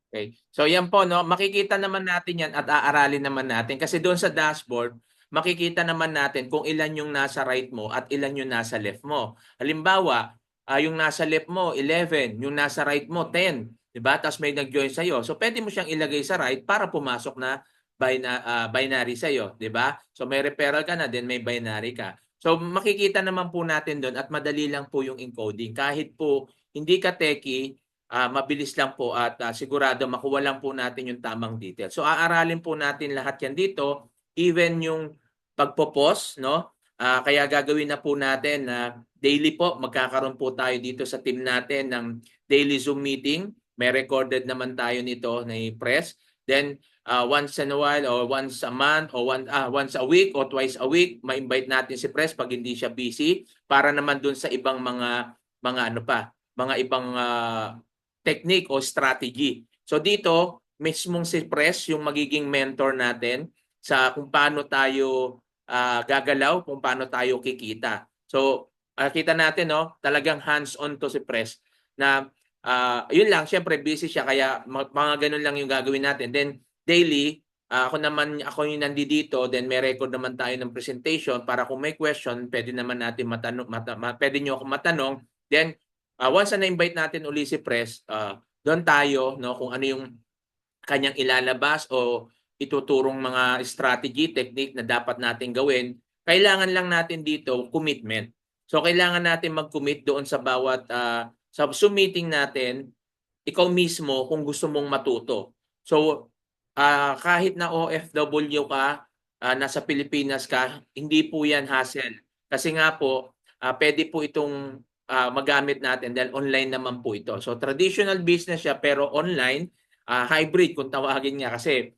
Okay. So yan po, no, makikita naman natin yan at aaralin naman natin kasi doon sa dashboard, makikita naman natin kung ilan yung nasa right mo at ilan yung nasa left mo. Halimbawa, yung nasa left mo 11, yung nasa right mo 10, 'di ba? Tapos may nag-join sa iyo. So pwede mo siyang ilagay sa right para pumasok na binary sa iyo, 'di ba? So may referral ka na, then may binary ka. So makikita naman po natin doon at madali lang po yung encoding. Kahit po hindi ka techie, mabilis lang po at sigurado makuha lang po natin yung tamang detail. So aaralin po natin lahat yan dito, even yung pagpo-post, no? Kaya gagawin na po natin na daily po, magkakaroon po tayo dito sa team natin ng daily Zoom meeting. May recorded naman tayo nito na press. Then once in a while or once a month or once a week or twice a week, ma-invite natin si Press pag hindi siya busy para naman dun sa ibang mga ibang technique o strategy. So dito, mismong si Press yung magiging mentor natin sa kung paano tayo gagalaw, kung paano tayo kikita. So kita natin, no, talagang hands-on to si Press na yun lang, syempre busy siya kaya mga ganun lang yung gagawin natin. Then daily, ako yung nandito, then may record naman tayo ng presentation para kung may question, pwede naman natin matanong, pwede nyo ako matanong. Then, once na invite natin uli si Pres, doon tayo, no, kung ano yung kanyang ilalabas o ituturong mga strategy, technique na dapat natin gawin. Kailangan lang natin dito commitment. So kailangan natin mag-commit doon sa bawat sa Zoom meeting natin, ikaw mismo kung gusto mong matuto. So kahit na OFW ka, nasa Pilipinas ka, hindi po yan hassle. Kasi nga po, pwede po itong magamit natin dahil online naman po ito. So traditional business siya pero online, hybrid kung tawagin niya kasi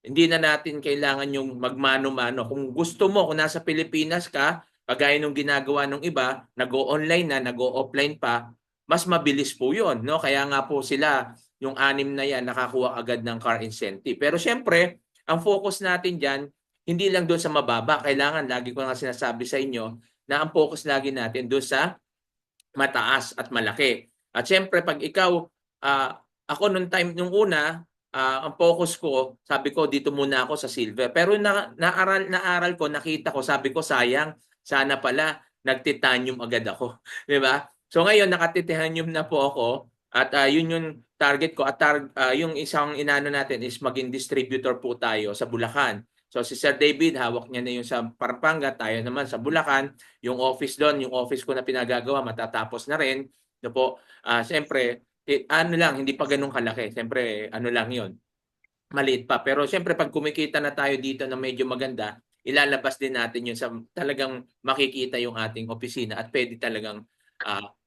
hindi na natin kailangan yung magmano-mano. Kung gusto mo, kung nasa Pilipinas ka, kagaya nung ginagawa ng iba, nag-o-online na, nag-o-offline pa, mas mabilis po yun. No? Kaya nga po sila, yung 6 na yan, nakakuha agad ng car incentive. Pero syempre, ang focus natin dyan, hindi lang doon sa mababa. Kailangan, lagi ko nga sinasabi sa inyo, na ang focus lagi natin doon sa mataas at malaki. At syempre, pag ikaw, ako nung una, ang focus ko, sabi ko, dito muna ako sa silver. Pero naaral ko, nakita ko, sabi ko, sayang, sana pala, nagtitanium agad ako. Di ba? So ngayon, nakatitanium na po ako at yun yung target ko at yung isang inano natin is maging distributor po tayo sa Bulacan. So si Sir David, hawak niya na yung sa Pampanga, tayo naman sa Bulacan. Yung office doon, yung office ko na pinagagawa, matatapos na rin. No po, siyempre, ano lang, hindi pa ganun kalaki. Siyempre, ano lang yun, maliit pa. Pero siyempre, pag kumikita na tayo dito na medyo maganda, ilalabas din natin yun sa talagang makikita yung ating opisina at pwede talagang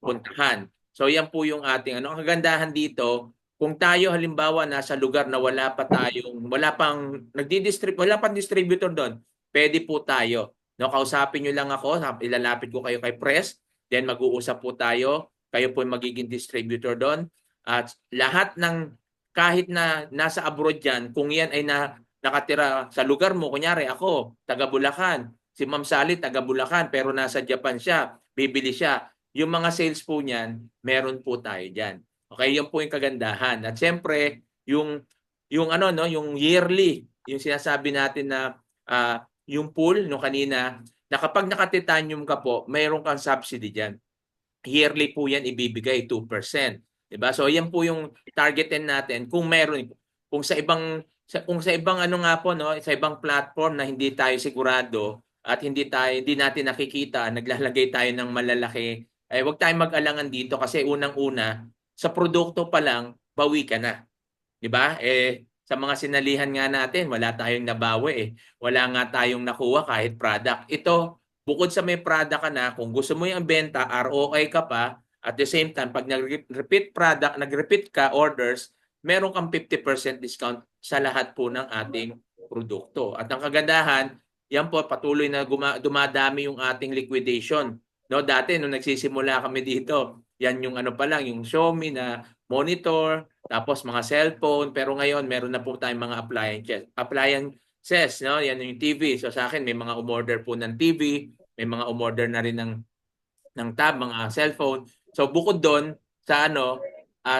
puntahan. So yan po yung ating ano. Ang kagandahan dito, kung tayo halimbawa nasa lugar na wala pang distributor doon, pwede po tayo. No, kausapin nyo lang ako, ilalapit ko kayo kay Press, then mag-uusap po tayo, kayo po yung magiging distributor doon. At lahat ng kahit na nasa abroad yan, kung yan ay nakatira sa lugar mo, kunyari ako, taga Bulacan, si Ma'am Sally, taga Bulacan, pero nasa Japan siya, bibili siya. Yung mga sales po niyan, meron po tayo dyan. Okay, yun po yung kagandahan. At siyempre, yung ano no, yung yearly, yung sinasabi natin na yung pool no kanina, na kapag nakatitanium ka po, mayroon kang subsidy diyan. Yearly po yan ibibigay 2%. 'Di ba? So yan po yung targetin natin kung meron kung sa ibang ano nga po no, sa ibang platform na hindi tayo sigurado at hindi natin nakikita, naglalagay tayo ng malalaki, wag tayong mag-alangan dito kasi unang-una sa produkto pa lang bawi ka na. 'Di ba? Sa mga sinalihan nga natin, wala tayong nabawi eh. Wala nga tayong nakuha kahit product. Ito, bukod sa may product ka na, kung gusto mo yung benta, ROI ka pa, at the same time, pag nag-repeat ka orders, meron kang 50% discount sa lahat po ng ating produkto. At ang kagandahan, yan po patuloy na dumadami yung ating liquidation. No, dati nung nagsisimula kami dito, yan yung ano pa lang, yung Xiaomi na monitor, tapos mga cellphone, pero ngayon meron na po tayong mga appliances, no? Yan yung TV. So sa akin may mga umorder po ng TV, may mga umorder na rin ng tab, mga cellphone. So bukod doon sa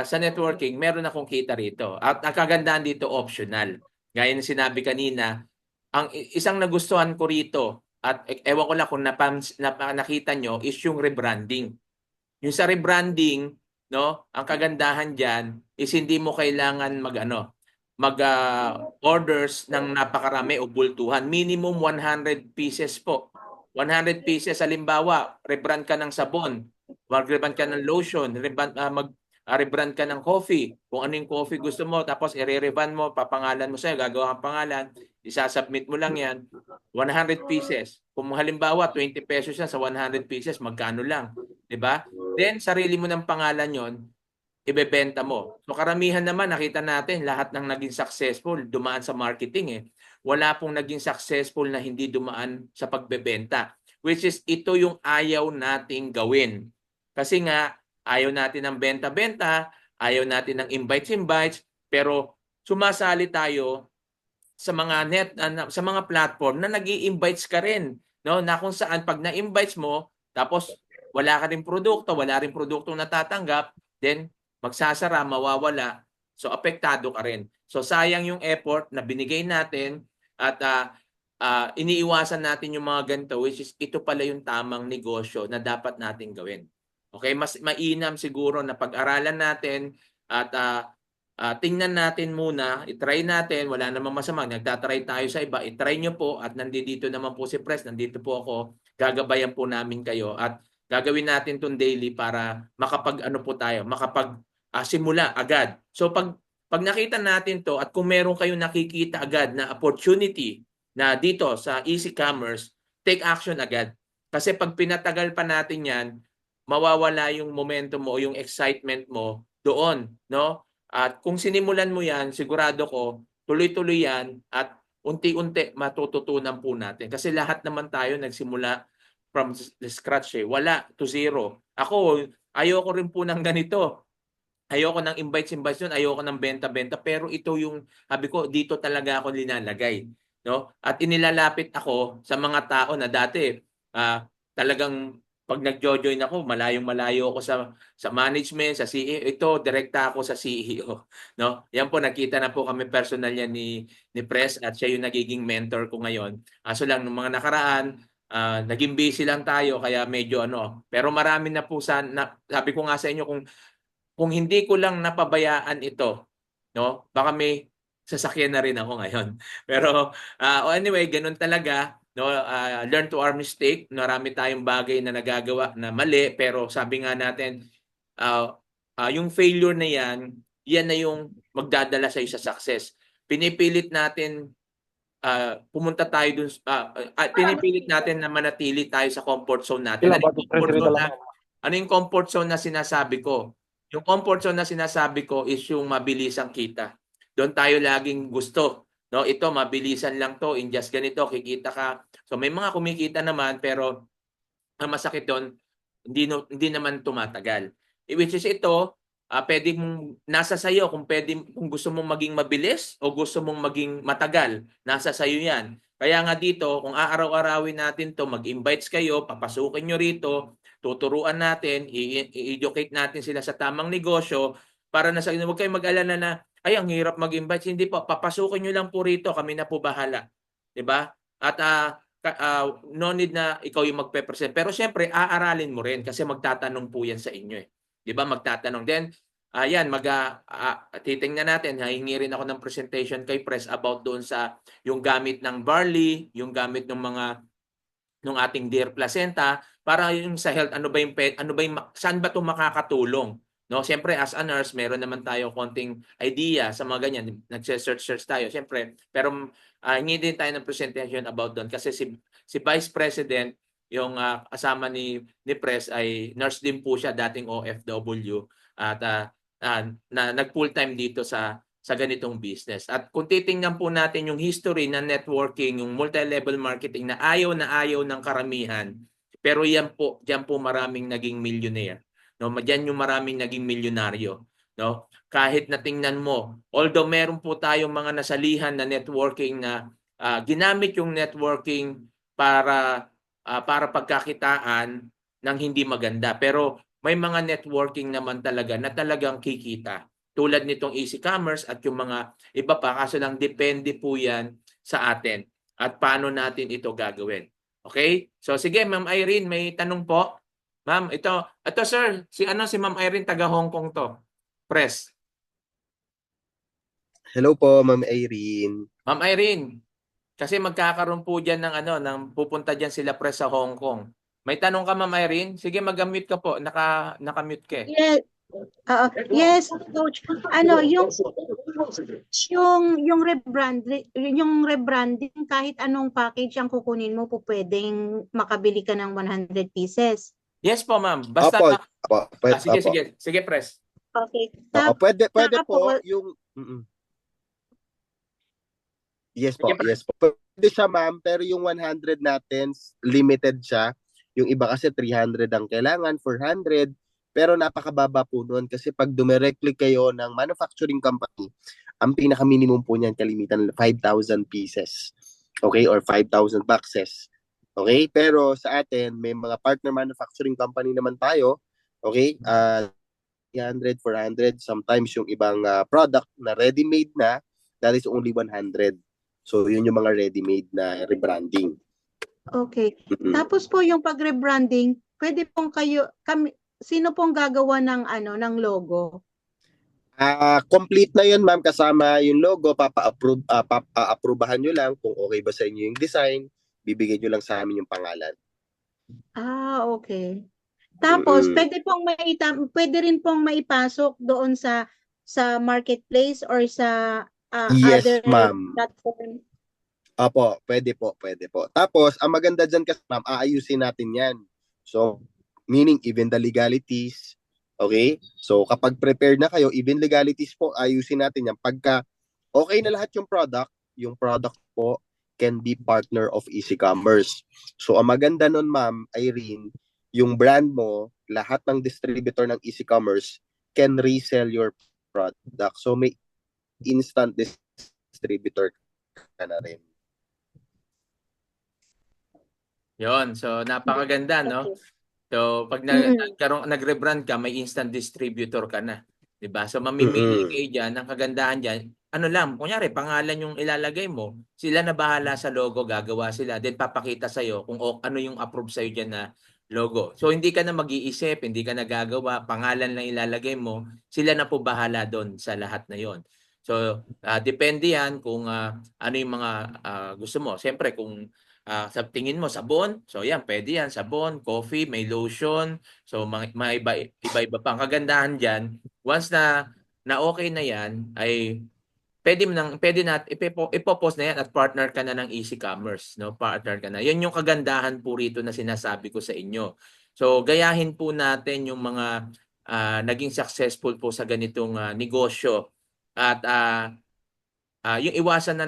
sa networking, meron akong kita rito. At ang kagandahan dito optional. Gaya ng sinabi kanina, ang isang nagustuhan ko rito at ewan ko lang kung nakita nyo is yung rebranding. Yung sa rebranding, no, ang kagandahan diyan is hindi mo kailangan orders ng napakarami o bultuhan. Minimum 100 pieces po. 100 pieces halimbawa, rebrand ka ng sabon, mag-rebrand ka ng lotion, rebrand ka ng coffee. Kung ano yung coffee gusto mo, tapos i-rebrand mo, papangalan mo sa'yo, gagawa kang pangalan, isasubmit mo lang yan, 100 pieces. Kung halimbawa 20 pesos yan sa 100 pieces, magkano lang? 'Di ba? Then, sarili mo ng pangalan yon, ibebenta mo. So, karamihan naman, nakita natin, lahat ng naging successful, dumaan sa marketing eh. Wala pong naging successful na hindi dumaan sa pagbebenta. Which is, ito yung ayaw nating gawin. Kasi nga, ayaw natin ng benta-benta, ayaw natin ng invites-invites, pero sumasali tayo sa sa mga platform na nag-i-invites ka rin, no? Na kung saan pag na-invites mo, tapos wala ka rin produkto, wala rin produktong natatanggap, then magsasara, mawawala. So apektado ka rin. So sayang yung effort na binigay natin at iniiwasan natin yung mga ganito, which is ito pala yung tamang negosyo na dapat natin gawin. Okay, mas mainam siguro na pag-aralan natin at tingnan natin muna, itry natin, wala namang masama, nagtatry tayo sa iba, itry nyo po at nandito naman po si Pres, nandito po ako, gagabayan po namin kayo at gagawin natin tong daily para makapag-ano po tayo, simula agad. So pag nakita natin to at kung meron kayong nakikita agad na opportunity na dito sa Easy Commerce, take action agad. Kasi pag pinatagal pa natin yan, mawawala yung momentum mo o yung excitement mo doon, no? At kung sinimulan mo yan, sigurado ko, tuloy-tuloy yan at unti-unti matututunan po natin. Kasi lahat naman tayo nagsimula from the scratch eh. Wala to zero. Ako, ayoko rin po ng ganito. Ayoko ng invites yun, ayoko ng benta-benta, pero ito yung, sabi ko, dito talaga ako linalagay. No? At inilalapit ako sa mga tao na dati, talagang pag nag-join ako, malayong-malayo ako sa management, sa CEO. Ito, direkta ako sa CEO. No? Yan po, nakita na po kami personal yan ni Pres at siya yung nagiging mentor ko ngayon. Aso lang, nung mga nakaraan, naging busy lang tayo, kaya medyo ano. Pero marami na po sabi ko nga sa inyo, kung hindi ko lang napabayaan ito, no? Baka may sasakyan na rin ako ngayon. Pero anyway, ganun talaga, no? Learn to our mistake. Marami tayong bagay na nagagawa na mali, pero sabi nga natin, yung failure na yan, yan na yung magdadala sa sa success. Pinipilit natin pumunta tayo dun, pinipilit natin na manatili tayo sa comfort zone natin. Ano yung comfort zone na sinasabi ko? Yung comfort zone na sinasabi ko is yung mabilisang kita. Doon tayo laging gusto. No, ito mabilisan lang to, in just ganito kikita ka. So may mga kumikita naman pero ang masakit doon, hindi naman tumatagal. Which is ito, pwede mong nasa sayo kung gusto mong maging mabilis o gusto mong maging matagal, nasa sayo 'yan. Kaya nga dito, kung aaraw-arawin natin 'to, mag-invites kayo, papasukin nyo rito, tuturuan natin, i-educate natin sila sa tamang negosyo para na sa inyo, huwag kayong mag-alala na, ay, ang hirap mag-invite. Hindi po, papasukin nyo lang po rito, kami na po bahala. 'Di ba? At no need na ikaw yung magpe-present. Pero syempre, aaralin mo rin kasi magtatanong po yan sa inyo eh. 'Di ba? Magtatanong. Then, ayan, titingnan natin, hihingi rin ako ng presentation kay Pres about doon sa yung gamit ng barley, yung gamit ng mga nung ating Dear Placenta para yung sa health saan ba 'to makakatulong, no? Siyempre as a nurse meron naman tayo konting idea sa mga ganyan, nagse-search tayo siyempre, pero hingi din tayo ng presentation about doon kasi si Vice President yung kasama ni Pres ay nurse din po siya, dating OFW at na nag full time dito sa ganitong business. At kung titingnan po natin yung history ng networking, yung multi-level marketing na ayaw ng karamihan, pero diyan po maraming naging millionaire. No, diyan yung maraming naging milyonaryo, no? Kahit na tingnan mo, although meron po tayong mga nasalihan na networking na ginamit yung networking para pagkakitaan ng hindi maganda. Pero may mga networking naman talaga na talagang kikita tulad nitong Easy Commerce at yung mga iba pa, kaso lang depende po yan sa atin at paano natin ito gagawin. Okay? So sige, Ma'am Irene, may tanong po. Ma'am, ito sir, si Ma'am Irene taga Hong Kong to. Press. Hello po, Ma'am Irene. Ma'am Irene, kasi magkakaroon po diyan ng pupunta diyan sila Press sa Hong Kong. May tanong ka, Ma'am Irene? Sige, mag-mute ka po. Naka-mute ka eh. Yes. Yes, coach. Yung rebranding kahit anong package ang kukunin mo po pwedeng makabili ka ng 100 pieces. Yes po, ma'am. Basta sige, Press. Okay. Pwede po yung Yes po, yes po. Pwede siya, ma'am, pero yung 100 natin limited siya. Yung iba kasi 300 ang kailangan, 400. Pero napakababa po noon kasi pag dumirectly kayo ng manufacturing company, ang pinaka-minimum po niyan kalimitan 5,000 pieces. Okay? Or 5,000 boxes. Okay? Pero sa atin, may mga partner manufacturing company naman tayo. Okay? 300, 400. Sometimes yung ibang product na ready-made na, that is only 100. So, yun yung mga ready-made na rebranding. Okay. Mm-mm. Tapos po yung pag-rebranding, pwede pong sino pong gagawa ng ng logo? Complete na yun, ma'am, kasama yung logo, approbahan nyo lang kung okay ba sa inyo yung design, bibigyan nyo lang sa amin yung pangalan. Okay. Tapos Mm-mm. pwede rin pong maipasok doon sa marketplace or sa Yes, other ma'am. platform. Opo, pwede po, pwede po. Tapos, ang maganda dyan kasi, ma'am, aayusin natin yan. So, meaning even the legalities, okay? So, kapag prepared na kayo, even legalities po, ayusin natin yan. Pagka okay na lahat yung product po can be partner of Easy Commerce. So, ang maganda nun, ma'am, Irene, yung brand mo, lahat ng distributor ng Easy Commerce can resell your product. So, may instant distributor ka na rin. Yon. So napakaganda, no? Okay. So pag Mm-mm. nagre-brand ka, may instant distributor ka na. 'Di ba? So mamimili kayo diyan, ang kagandahan diyan, ano lang, kunyari pangalan yung ilalagay mo, sila na bahala sa logo, gagawa sila, then papakita sa kung ano yung approve sa diyan na logo. So hindi ka na mag-iisip, hindi ka na gagawa, pangalan lang ilalagay mo, sila na po bahala doon sa lahat na 'yon. So depende yan kung ano yung mga gusto mo. Siyempre kung sa tingin mo sabon, so yan, pwede yan, sabon, coffee, may lotion, so mga iba-iba pa. Ang kagandahan diyan, once na okay na yan, ay pwede natin ipopost na yan at partner ka na ng Easy Commerce, no? Partner ka na. Yan yung kagandahan po rito na sinasabi ko sa inyo. So gayahin po natin yung mga naging successful po sa ganitong negosyo at yung iwasan na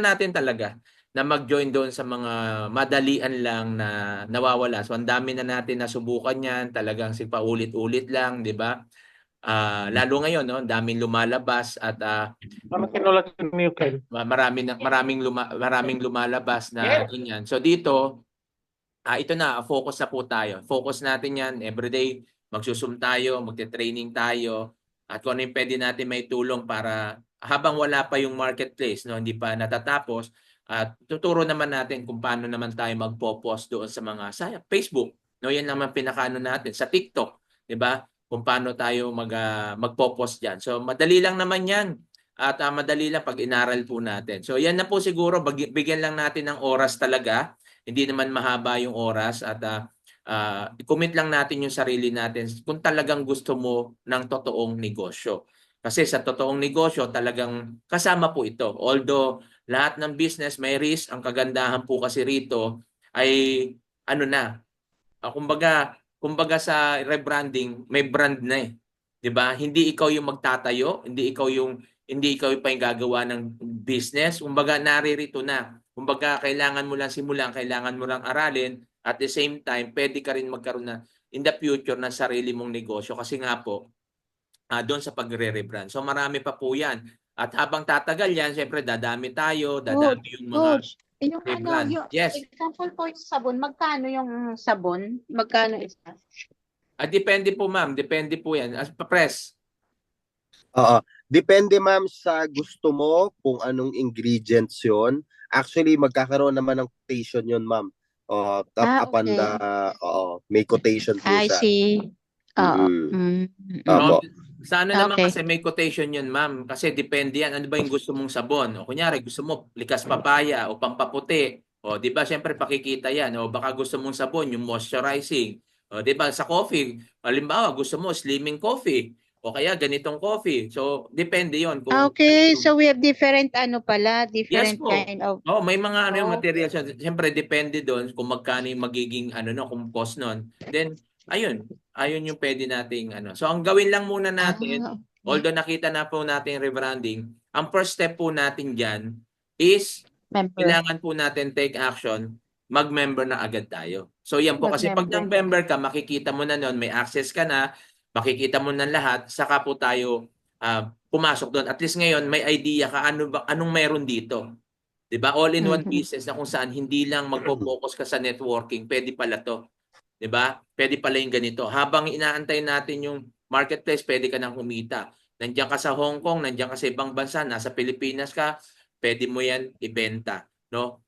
natin talaga na mag-join doon sa mga madalian lang na nawawala. So ang dami na natin nasubukan yan, talagang paulit-ulit lang, 'di ba? Lalo ngayon, no, ang daming lumalabas at Parang kinulat ni Kel. maraming lumalabas na ganyan. So dito, ito na, focus na po tayo. Focus natin yan, everyday, magsusum tayo, magte-training tayo, at kung ano yung pwede natin may tulong para habang wala pa yung marketplace, no, hindi pa natatapos, at tuturo naman natin kung paano naman tayo magpo-post doon sa Facebook. No, yan naman pinakaano natin. Sa TikTok, di ba? Kung paano tayo magpo-post diyan. So madali lang naman yan. At madali lang pag inaral po natin. So yan na po siguro, bigyan lang natin ng oras talaga. Hindi naman mahaba yung oras at i-commit lang natin yung sarili natin kung talagang gusto mo ng totoong negosyo. Kasi sa totoong negosyo, talagang kasama po ito. Although lahat ng business may risk, ang kagandahan po kasi rito ay ano na, kumbaga sa rebranding, may brand na eh. 'Di ba? Hindi ikaw yung magtatayo, hindi ikaw pa yung gagawa ng business. Kumbaga naririto na. Kumbaga kailangan mo lang simulan, kailangan mo lang aralin, at the same time pwede ka rin magkaroon na in the future ng sarili mong negosyo kasi nga po doon sa pagre-rebrand. So marami pa po 'yan. At habang tatagal 'yan, syempre dadami tayo, Good. dadami yung mga Good. Yung rebrand. yung Yes. example po yung sabon, magkano yung sabon? Magkano isa? Depende po ma'am, depende po 'yan. As pa-press. Oo. Depende, ma'am, sa gusto mo kung anong ingredients yon. Actually, magkakaroon naman ng quotation yon, ma'am. Upon Okay. the, may quotation po I siya. see. Oo. Mm. No, Opo. sa ano naman Okay. kasi may quotation yun, ma'am. Kasi depende yan. Ano ba yung gusto mong sabon? O kunyari, gusto mo likas papaya o pampaputi. O di ba, syempre pakikita yan. O baka gusto mong sabon, yung moisturizing. O di ba, sa coffee, halimbawa, gusto mo slimming coffee. O kaya ganitong coffee. So, depende yon kung Okay, so we have different yes different po. kind of Oh, may mga yung okay. materials yan. Siyempre depende doon kung magkano yung magiging no, kung cost noon. Then ayun yung pwede nating So ang gawin lang muna natin, Okay. although nakita na po natin yung rebranding, ang first step po natin diyan is Member. kailangan po natin take action, mag-member na agad tayo. So yan po kasi pag Mag-member. nang-member ka, makikita mo na noon, may access ka na, makikita mo na lahat, saka po tayo pumasok doon. At least ngayon may idea ka anong meron dito. 'Di ba? All in one Mhm. business na kung saan hindi lang magfo-focus ka sa networking, pwede pala 'to. 'Di ba? Pwede pala yung ganito. Habang inaantay natin yung marketplace, pwede ka nang kumita. Nandiyan ka sa Hong Kong, nandiyan ka sa ibang bansa, nasa Pilipinas ka, pwede mo yan ibenta, no?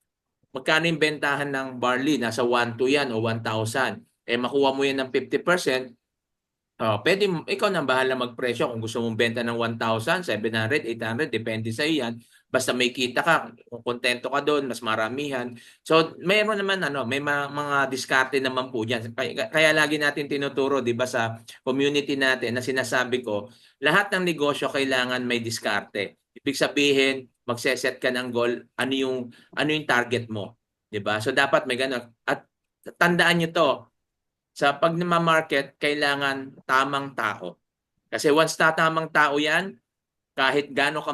Magkano yung bentahan ng barley? Nasa 1 to yan o 1,000. Eh makuha mo yan ng 50%, pwede mo, ikaw nang bahala magpresyo kung gusto mong benta ng 1,000, 700, 800, depende sa yan. Basta may kita ka, kung kontento ka doon, mas maramihan. So, mayroon naman may mga diskarte naman po diyan. Kaya lagi natin tinuturo, 'di ba, sa community natin na sinasabi ko, lahat ng negosyo kailangan may diskarte. Ibig sabihin, magse-set ka ng goal, ano yung target mo, 'di ba? So dapat may ganun. At tandaan niyo 'to, sa pag market kailangan tamang tao. Kasi once na tamang tao yan, kahit gaano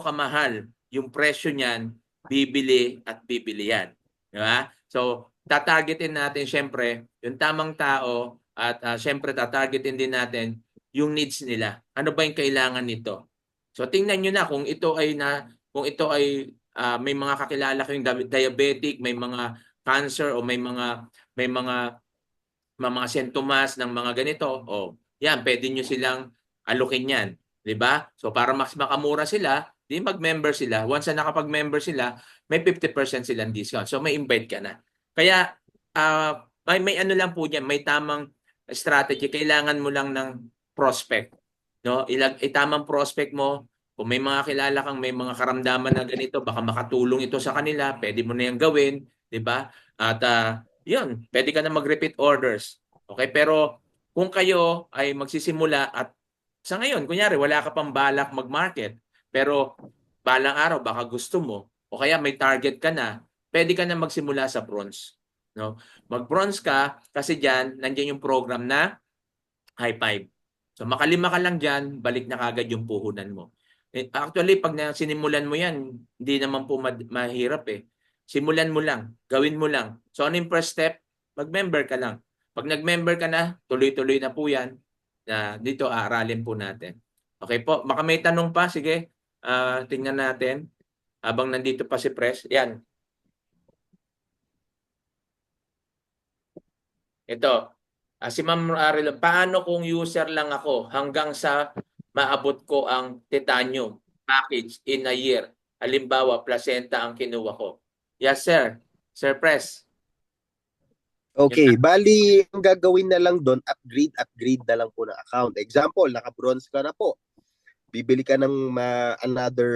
kamahal yung presyo niyan, bibili at bibili yan. Di ba? So, tatargetin natin syempre yung tamang tao at syempre tatargetin din natin yung needs nila. Ano ba yung kailangan nito? So, tingnan nyo na kung ito ay may mga kakilala kayong diabetic, may mga cancer o may mga sintomas ng mga ganito, yan, pwede nyo silang alukin yan. Di ba? So, para mas makamura sila, di mag-member sila. Once na nakapag-member sila, may 50% silang discount. So, may invite ka na. Kaya, may ano lang po dyan, may tamang strategy. Kailangan mo lang ng prospect. No? Tamang prospect mo. Kung may mga kilala kang may mga karamdaman na ganito, baka makatulong ito sa kanila, pwede mo na yan gawin. Di ba? At yun, pwede ka na mag-repeat orders. Okay, pero kung kayo ay magsisimula at sa ngayon, kunyari, wala ka pang balak mag-market, pero balang araw baka gusto mo, o kaya may target ka na, pwede ka na magsimula sa bronze. No? Mag-bronze ka kasi diyan nandiyan yung program na high five. So makalima ka lang diyan, balik na kagad yung puhunan mo. Actually, pag sinimulan mo yan, hindi naman po mahirap eh. Simulan mo lang, gawin mo lang. So ano yung first step? Mag-member ka lang. Pag nag-member ka na, tuloy-tuloy na po yan. Dito aaralin po natin. Okay po, baka may tanong pa, sige. Tingnan natin. Habang nandito pa si Pres. Yan. Ito. Si Ma'am Aril, paano kung user lang ako hanggang sa maabot ko ang titanium package in a year? Halimbawa, placenta ang kinuha ko. Yes, sir. Sir Pres. Okay, bali ang gagawin na lang doon, upgrade na lang po ng account. Example, naka-bronze ka na po. Bibili ka ng another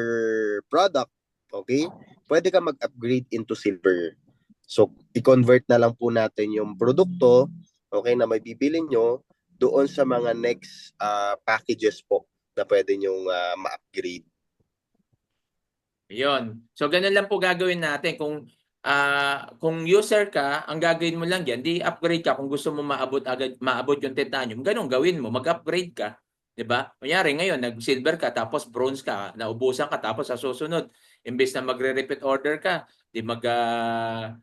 product, okay? Pwede ka mag-upgrade into silver. So, i-convert na lang po natin yung produkto, okay, na may bibili nyo doon sa mga next packages po na pwede nyong ma-upgrade. Yun. So, ganun lang po gagawin natin. Kung user ka, ang gagawin mo lang diyan, di upgrade ka kung gusto mo maabot yung titanium. Ganun gawin mo, mag-upgrade ka, 'di ba? Kunyari ngayon nag-silver ka tapos bronze ka, naubusan ka tapos sa susunod, imbes na magre-repeat order ka, di mag-gold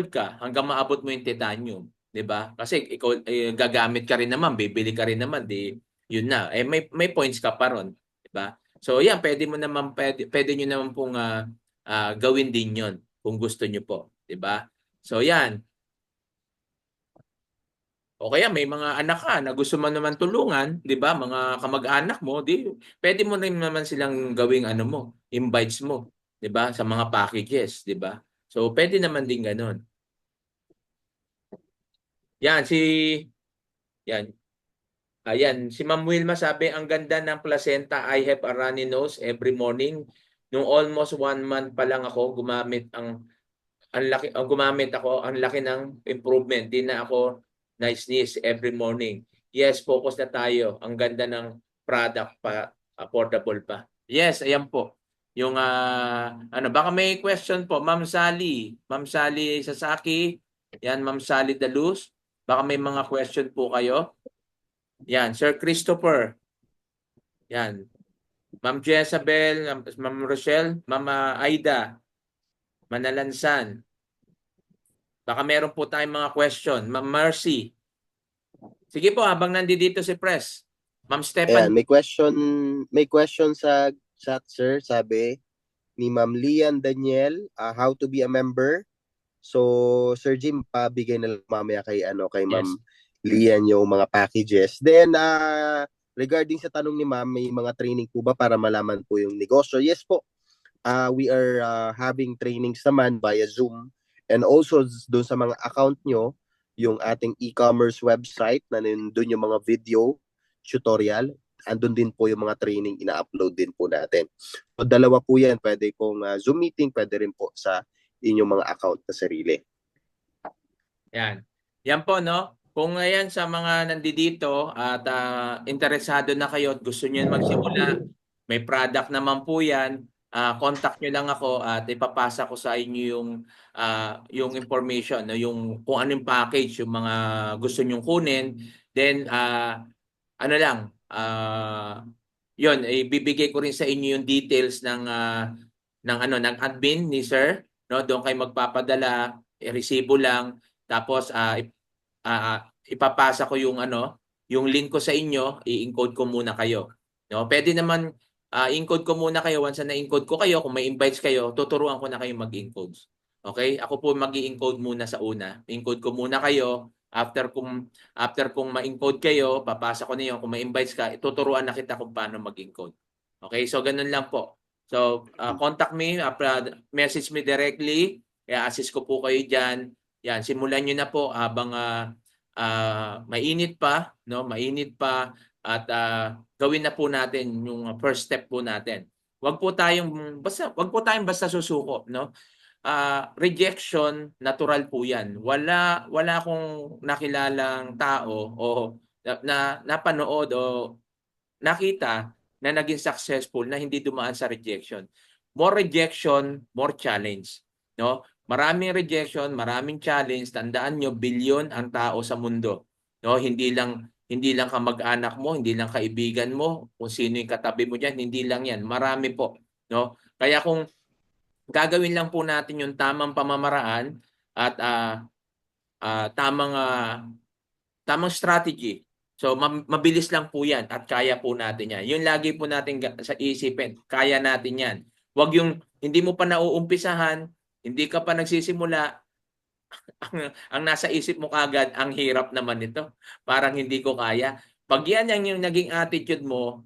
ka hanggang maabot mo yung titanium, 'di ba? Kasi ikaw gagamit ka rin naman, bibili ka rin naman, di yun na. May points ka pa ron, 'di ba? So yan, pwede niyo naman pong gawin din 'yon kung gusto niyo po, 'di ba? So yan. O kaya may mga anak ka na gusto mo naman tulungan, 'di ba? Mga kamag-anak mo, pwede mo rin naman silang gawing invites mo, 'di ba? Sa mga packages, 'di ba? So pwede naman din ganoon. Yan yan. Ayan, si Ma'am Wilma sabi, ang ganda ng placenta. I have a runny nose every morning. Nung almost 1 month pa lang ako, gumamit ang laki ng improvement. Di na ako na-sneeze every morning. Yes, focus na tayo. Ang ganda ng product pa, affordable pa. Yes, ayan po. Yung baka may question po, Ma'am Sally Sasaki, yan Ma'am Sally Daluz. Baka may mga question po kayo. Yan, Sir Christopher. Yan. Ma'am Jezabel, Ma'am Rochelle, Ma'am Aida, Manalansan. Baka meron po tayong mga question. Ma'am Mercy. Sige po, habang nandito si Pres. Ma'am Stephanie. Ayan, may question sa chat, sir. Sabi ni Ma'am Lian Daniel, how to be a member? So, Sir Jim, pabigay na lang mamaya kay Yes. Ma'am Lian yung mga packages. Then, regarding sa tanong ni Ma'am, may mga training po ba para malaman po yung negosyo? Yes po. We are having trainings naman via Zoom, and also doon sa mga account nyo, yung ating e-commerce website na doon yung mga video tutorial, andun din po yung mga training ina-upload din po natin. So, dalawa po yan. Pwede pong Zoom meeting, pwede rin po sa inyong mga account na sarili. Yan. Yan po, no? Kung ngayon sa mga nandito at interesado na kayo at gusto niyo magsimula, may product naman po yan, contact nyo lang ako at ipapasa ko sa inyo yung information, no? Yung kung anong package, yung mga gusto nyong kunin. Then, ano lang, yun, ibibigay ko rin sa inyo yung details ng admin ni Sir, no? Doon kayo magpapadala, resibo lang. Tapos ipapasa ko yung link ko sa inyo, i-encode ko muna kayo. No, pwede naman i-encode ko muna kayo. Once na i-encode ko kayo, kung may invites kayo, tuturuan ko na kayo mag-encode. Okay? Ako po mag-i-encode muna sa una. I-encode ko muna kayo. After kung ma-encode kayo, papasa ko na yun. Kung may invites ka, tuturuan na kita kung paano mag-encode. Okay? So ganun lang po. So contact me, message me directly. Kaya assist ko po kayo diyan. Yan, simulan niyo na po habang mainit pa, no? Mainit pa at gawin na po natin yung first step po natin. Wag po tayong basta susuko, no? Rejection, natural po 'yan. Wala akong nakilalang tao o napanood o nakita na naging successful na hindi dumaan sa rejection. More rejection, more challenge, no? Maraming rejection, maraming challenge. Tandaan nyo, bilyon ang tao sa mundo. No, hindi lang kamag-anak mo, hindi lang kaibigan mo, kung sino yung katabi mo diyan, hindi lang 'yan. Marami po, no? Kaya kung gagawin lang po natin yung tamang pamamaraan at tamang strategy. So mabilis lang po 'yan at kaya po natin 'yan. Yung lagi po natin sa isipin, kaya natin 'yan. Huwag yung hindi mo pa nauumpisahan, hindi ka pa nagsisimula, ang nasa isip mo kagad, ang hirap naman nito. Parang hindi ko kaya. Pag yan yung naging attitude mo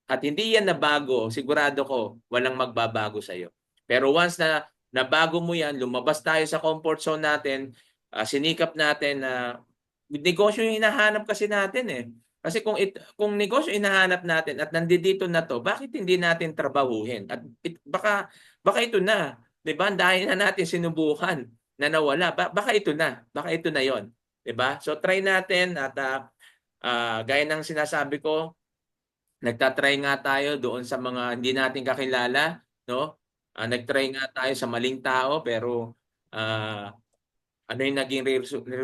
at hindi yan nabago, sigurado ko walang magbabago sa'yo. Pero once na nabago mo yan, lumabas tayo sa comfort zone natin, sinikap natin na negosyo yung hinahanap kasi natin eh. Kasi kung negosyo hinahanap natin at nandito na to, bakit hindi natin trabahuhin? At baka ito na, 'di ba? Dahil na natin sinubukan na nawala. Baka ito na. Baka ito na 'yon, 'di ba? So try natin at gaya ng sinasabi ko, nagta-try nga tayo doon sa mga hindi natin kakilala, no? Nag-try nga tayo sa maling tao pero ano yung naging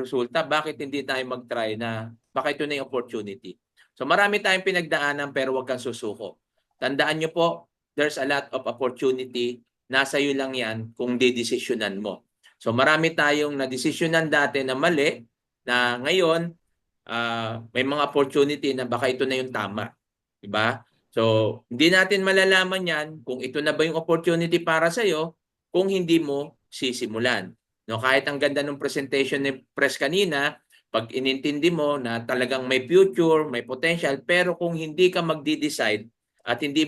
resulta? Bakit hindi tayo mag-try na baka ito na yung opportunity? So marami tayong pinagdaanan pero huwag kang susuko. Tandaan nyo po, there's a lot of opportunity. Nasa iyo lang yan kung didesisyonan mo. So marami tayong nadesisyonan dati na mali na ngayon may mga opportunity na baka ito na yung tama. Diba? So hindi natin malalaman yan kung ito na ba yung opportunity para sa'yo kung hindi mo sisimulan. No, kahit ang ganda ng presentation ni Press kanina, pag inintindi mo na talagang may future, may potential, pero kung hindi ka magde-decide at hindi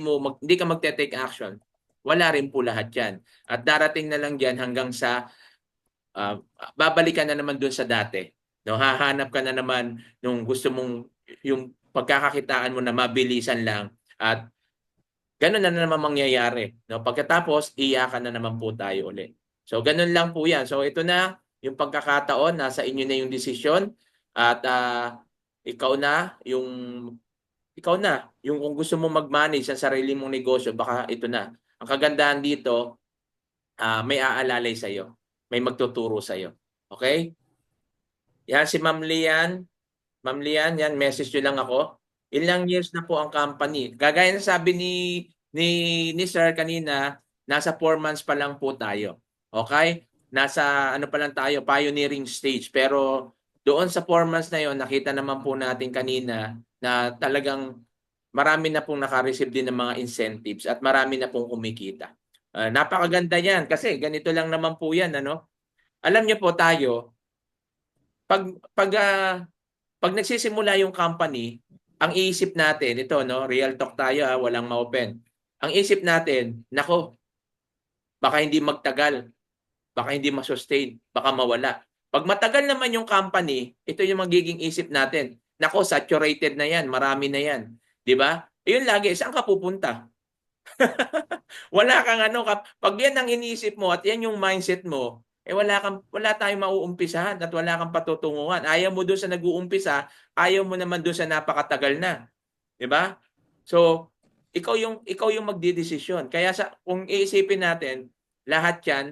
ka magte-take action, wala rin po lahat 'yan. At darating na lang diyan hanggang sa babalikan na naman doon sa dati. No, hahanap ka na naman nung gusto mong yung pagkakakitaan mo na mabilisan lang at ganun na naman mangyayari. No, pagkatapos iyakan na naman po tayo ulit. So, ganun lang po yan. So, ito na yung pagkakataon. Nasa inyo na yung desisyon. At ikaw na yung kung gusto mo mag-manage sa sarili mong negosyo, baka ito na. Ang kagandahan dito, may aalalay sa'yo. May magtuturo sa'yo. Okay? Yan si Ma'am Lian. Ma'am Lian, yan, message nyo lang ako. Ilang years na po ang company. Gagaya na sabi ni Sir kanina, nasa 4 months pa lang po tayo. Okay? Nasa ano pa lang tayo, pioneering stage. Pero doon sa 4 months na yon, nakita naman po natin kanina na talagang marami na pong naka-receive din ng mga incentives at marami na pong kumikita. Napakaganda yan kasi ganito lang naman po yan. Ano? Alam niyo po tayo, pag pag pag nagsisimula yung company, ang iisip natin ito 'no, real talk tayo walang ma-open. Ang isip natin, nako, baka hindi magtagal, baka hindi ma-sustain, baka mawala. Pag matagal naman yung company, ito yung magiging isip natin, nako, saturated na 'yan, marami na 'yan, 'di ba? Yun lagi, saan ka pupunta? Wala kang ano, 'pag 'yan ang iniisip mo at 'yan yung mindset mo, wala tayong mauumpisahan at wala kang patutunguhan. Ayaw mo dun sa nag-uumpisa, ayaw mo naman dun sa napakatagal na, 'di ba? So, ikaw yung magdedesisyon. Kaya kung iisipin natin, lahat 'yan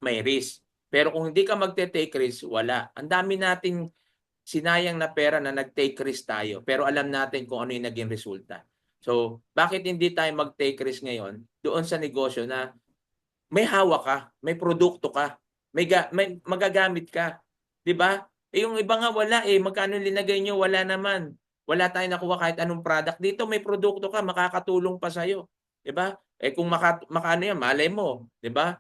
may risk. Pero kung hindi ka magte-take risk, wala. Ang dami nating sinayang na pera na nag-take risk tayo, pero alam natin kung ano yung naging resulta. So, bakit hindi tayo mag-take risk ngayon doon sa negosyo na may hawak ka, may produkto ka, may magagamit ka, 'di ba? Eh, yung iba nga wala eh, magkano linagay niyo, wala naman. Wala tayong nakuha kahit anong product. Dito may produkto ka, makakatulong pa sa'yo, 'di ba? Eh kung makaano yan, malay mo, 'di ba?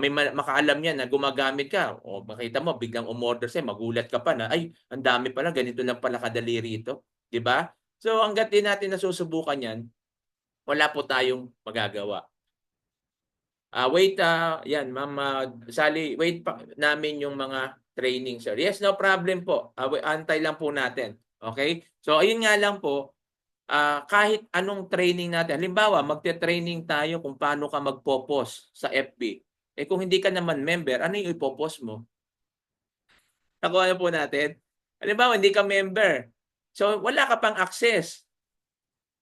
May makaalam yan na gumagamit ka, o makita mo biglang umorder sa'yo, magulat ka pa na, "Ay, ang dami pala, ganito lang pala kadali rito." 'Di ba? So hangga't di natin nasusubukan yan, wala po tayong magagawa. Wait, yan Ma'am, Sally, wait pa namin yung mga training, sir. Yes, no problem po. Antay lang po natin. Okay? So ayun nga lang po, kahit anong training natin, halimbawa magte-training tayo kung paano ka magpo-post sa FB. Eh kung hindi ka naman member, ano yung ipo-post mo? Nakuha na po natin. Halimbawa hindi ka member. So wala ka pang access.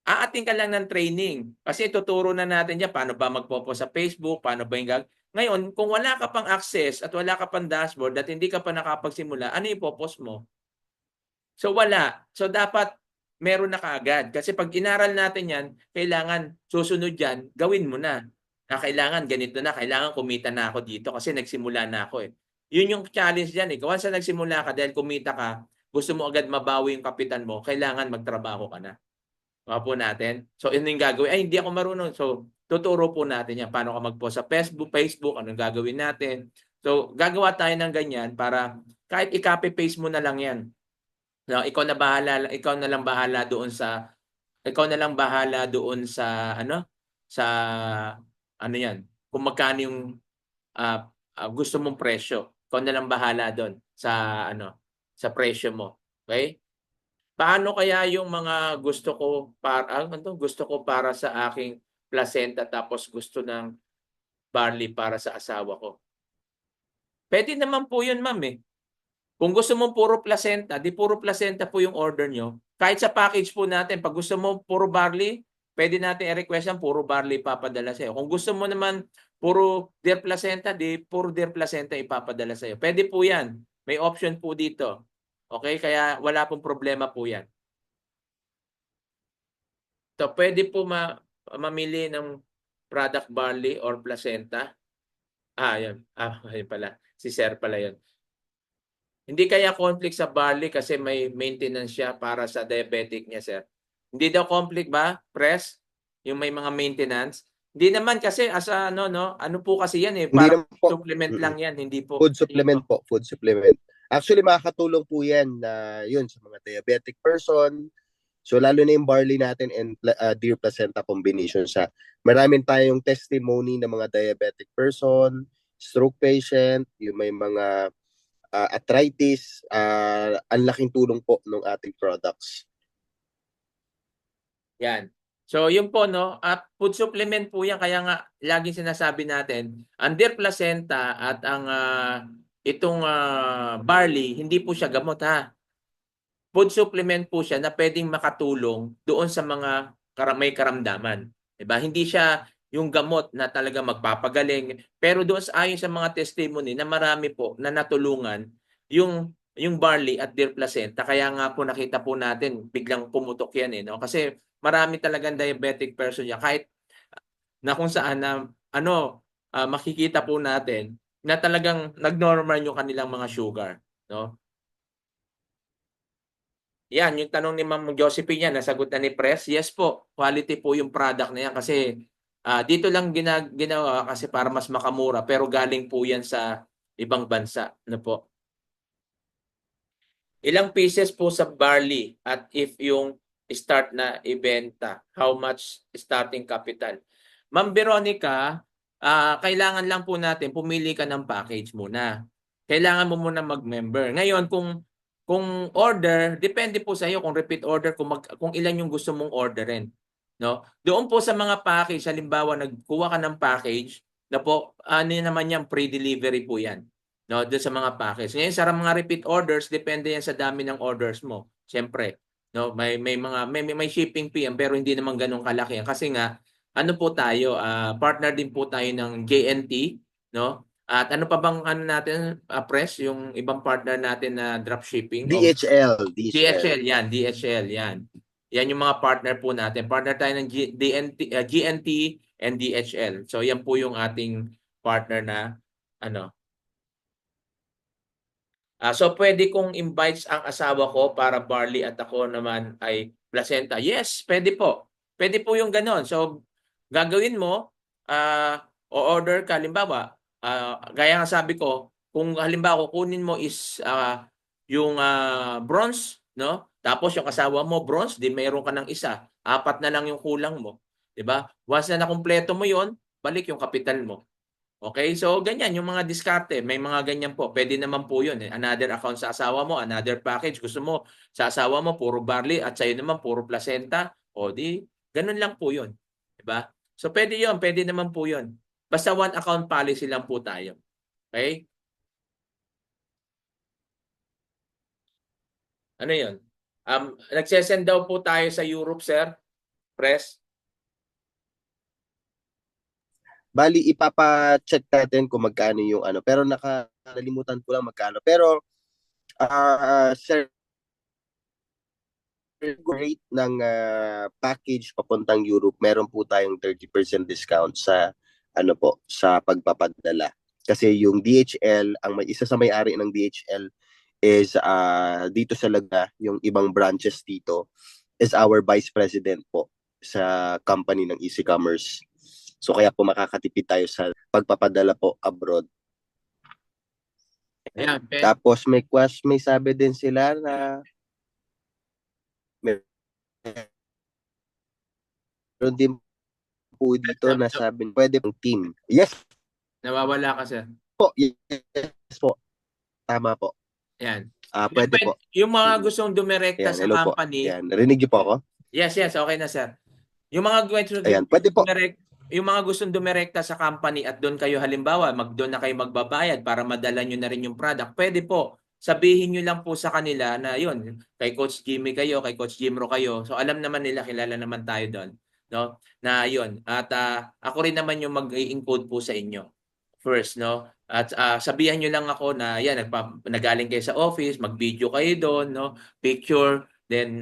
Aating ka lang ng training. Kasi tuturo na natin diyan paano ba magpo-post sa Facebook, paano ba yung ngayon, kung wala ka pang access at wala ka pang dashboard at hindi ka pa nakapagsimula, ano ipo-post mo? So wala. So dapat meron na kaagad. Kasi pag inaral natin yan, kailangan susunod yan, gawin mo na. Kailangan ganito na, kailangan kumita na ako dito kasi nagsimula na ako eh. Yun yung challenge dyan eh. Once na nagsimula ka dahil kumita ka, gusto mo agad mabawi yung kapitan mo, kailangan magtrabaho ka na. Po natin. So, yun yung gagawin. Ay, hindi ako marunong. So, tuturo po natin yan. Paano ka mag-post sa Facebook, anong gagawin natin. So, gagawa tayo ng ganyan para kahit i-copy-paste mo na lang yan. No, ikaw na lang bahala doon sa sa ano yan, kung magkano yung gusto mong presyo. Ikaw na lang bahala doon sa sa presyo mo. Okay? Paano kaya yung mga gusto ko para sa aking placenta tapos gusto ng barley para sa asawa ko? Puwede naman po yun, ma'am, eh. Kung gusto mong puro placenta, di puro placenta po yung order nyo. Kahit sa package po natin, pag gusto mo puro barley, pwede natin i-request yan, puro barley ipapadala sa'yo. Kung gusto mo naman puro deer placenta, di puro deer placenta ipapadala sa'yo. Pwede po yan. May option po dito. Okay? Kaya wala pong problema po yan. So, pwede po mamili ng product barley or placenta. Yun. Ayun pala. Si Sir pala yun. Hindi kaya conflict sa barley kasi may maintenance siya para sa diabetic niya, sir. Hindi daw conflict ba, Pres? Yung may mga maintenance? Hindi naman kasi ano po kasi yan eh, Hindi parang naman po. supplement lang yan, hindi po. Food supplement po, food supplement. Actually, makakatulong po yan na yun sa mga diabetic person. So, lalo na yung barley natin and deer placenta combination sa maraming tayong testimony ng mga diabetic person, stroke patient, yung may mga arthritis, ang laking tulong po ng ating products. Yan. So, yun po, no? At food supplement po yan. Kaya nga, laging sinasabi natin, ang deer placenta at ang itong barley, hindi po siya gamot, ha? Food supplement po siya na pwedeng makatulong doon sa mga may karamdaman. Diba? Hindi siya yung gamot na talaga magpapagaling. Pero doon ayon sa mga testimony na marami po na natulungan yung barley at deer placenta. Kaya nga po nakita po natin biglang pumutok yan eh. No? Kasi marami talagang diabetic person yan. Kahit na kung saan na makikita po natin na talagang nag-normal yung kanilang mga sugar. No? Yan, yung tanong ni Ma'am Josephine yan, nasagot na ni Pres. Yes po, quality po yung product na yan kasi dito lang ginawa kasi para mas makamura pero galing po yan sa ibang bansa. Ano po? Ilang pieces po sa barley at if yung start na ibenta, how much starting capital? Ma'am Veronica, kailangan lang po natin pumili ka ng package muna. Kailangan mo muna mag-member. Ngayon, kung order, depende po sa iyo kung repeat order, kung ilan yung gusto mong orderin. No? Doon po sa mga package, halimbawa nagkuha ka ng package, na po, ano naman yan, pre-delivery po yan. No, doon sa mga package. Ngayon sa mga repeat orders, depende yan sa dami ng orders mo. Siyempre, no, may shipping fee yan, pero hindi naman ganoon kalaki yan kasi nga ano po tayo, partner din po tayo ng JNT, no? At ano pa bang ano natin, press yung ibang partner natin na dropshipping o DHL yan, DHL yan. Yan yung mga partner po natin. Partner tayo ng GNT and DHL. So yan po yung ating partner na ano. So pwede kong invite ang asawa ko para barley at ako naman ay placenta. Yes, pwede po. Pwede po yung ganon. So gagawin mo, o-order ka, halimbawa, gaya nga sabi ko, kung halimbawa kukunin mo is yung bronze, no? Tapos yung asawa mo bronze, di mayroon ka ng isa. 4 na lang yung kulang mo. 'Di ba? Once na nakumpleto mo yon, balik yung kapital mo. Okay, so ganyan yung mga diskarte, may mga ganyan po. Pwede naman po 'yun eh. Another account sa asawa mo, another package. Gusto mo sa asawa mo puro barley at sa'yo naman puro placenta, o di ganun lang po 'yun, 'di ba? So pwede 'yun, pwede naman po 'yun. Basta one account policy lang po tayo. Okay? Ano 'yun? Nagsesend daw po tayo sa Europe, sir. Press. Bali, ipapa-check natin kung magkano yung ano. Pero nakalimutan ko lang magkano. Pero, sir, rate ng package papuntang Europe, meron po tayong 30% discount sa ano po, sa pagpapadala. Kasi yung DHL, isa sa may-ari ng DHL is dito sa Lagna, yung ibang branches dito is our vice president po sa company ng Easy Commerce. So kaya po makakatipid tayo sa pagpapadala po abroad. Ayan, Tapos may sabi din sila na meron din po dito na sabi pwede pong team. Yes nawawala ka, sir. po. Yes po. Tama po. Ayan. Pwede po. Yung mga gustong dumirekta Ayan, sa hello po. company. Ayan, narinig niyo po ako? Yes, okay na, sir. Yung mga Ayan, pwede po. yung mga gustong dumirekta sa company at doon kayo halimbawa, doon na kayo magbabayad para madala nyo na rin yung product, pwede po. Sabihin nyo lang po sa kanila na yun, kay Coach Jimmy kayo, kay Coach Jimro kayo. So alam naman nila, kilala naman tayo doon. No? Na yun. At ako rin naman yung mag-i-encode po sa inyo. First, no? At sabihan nyo lang ako na yan, nagaling kayo sa office, mag-video kayo doon, no? Picture, then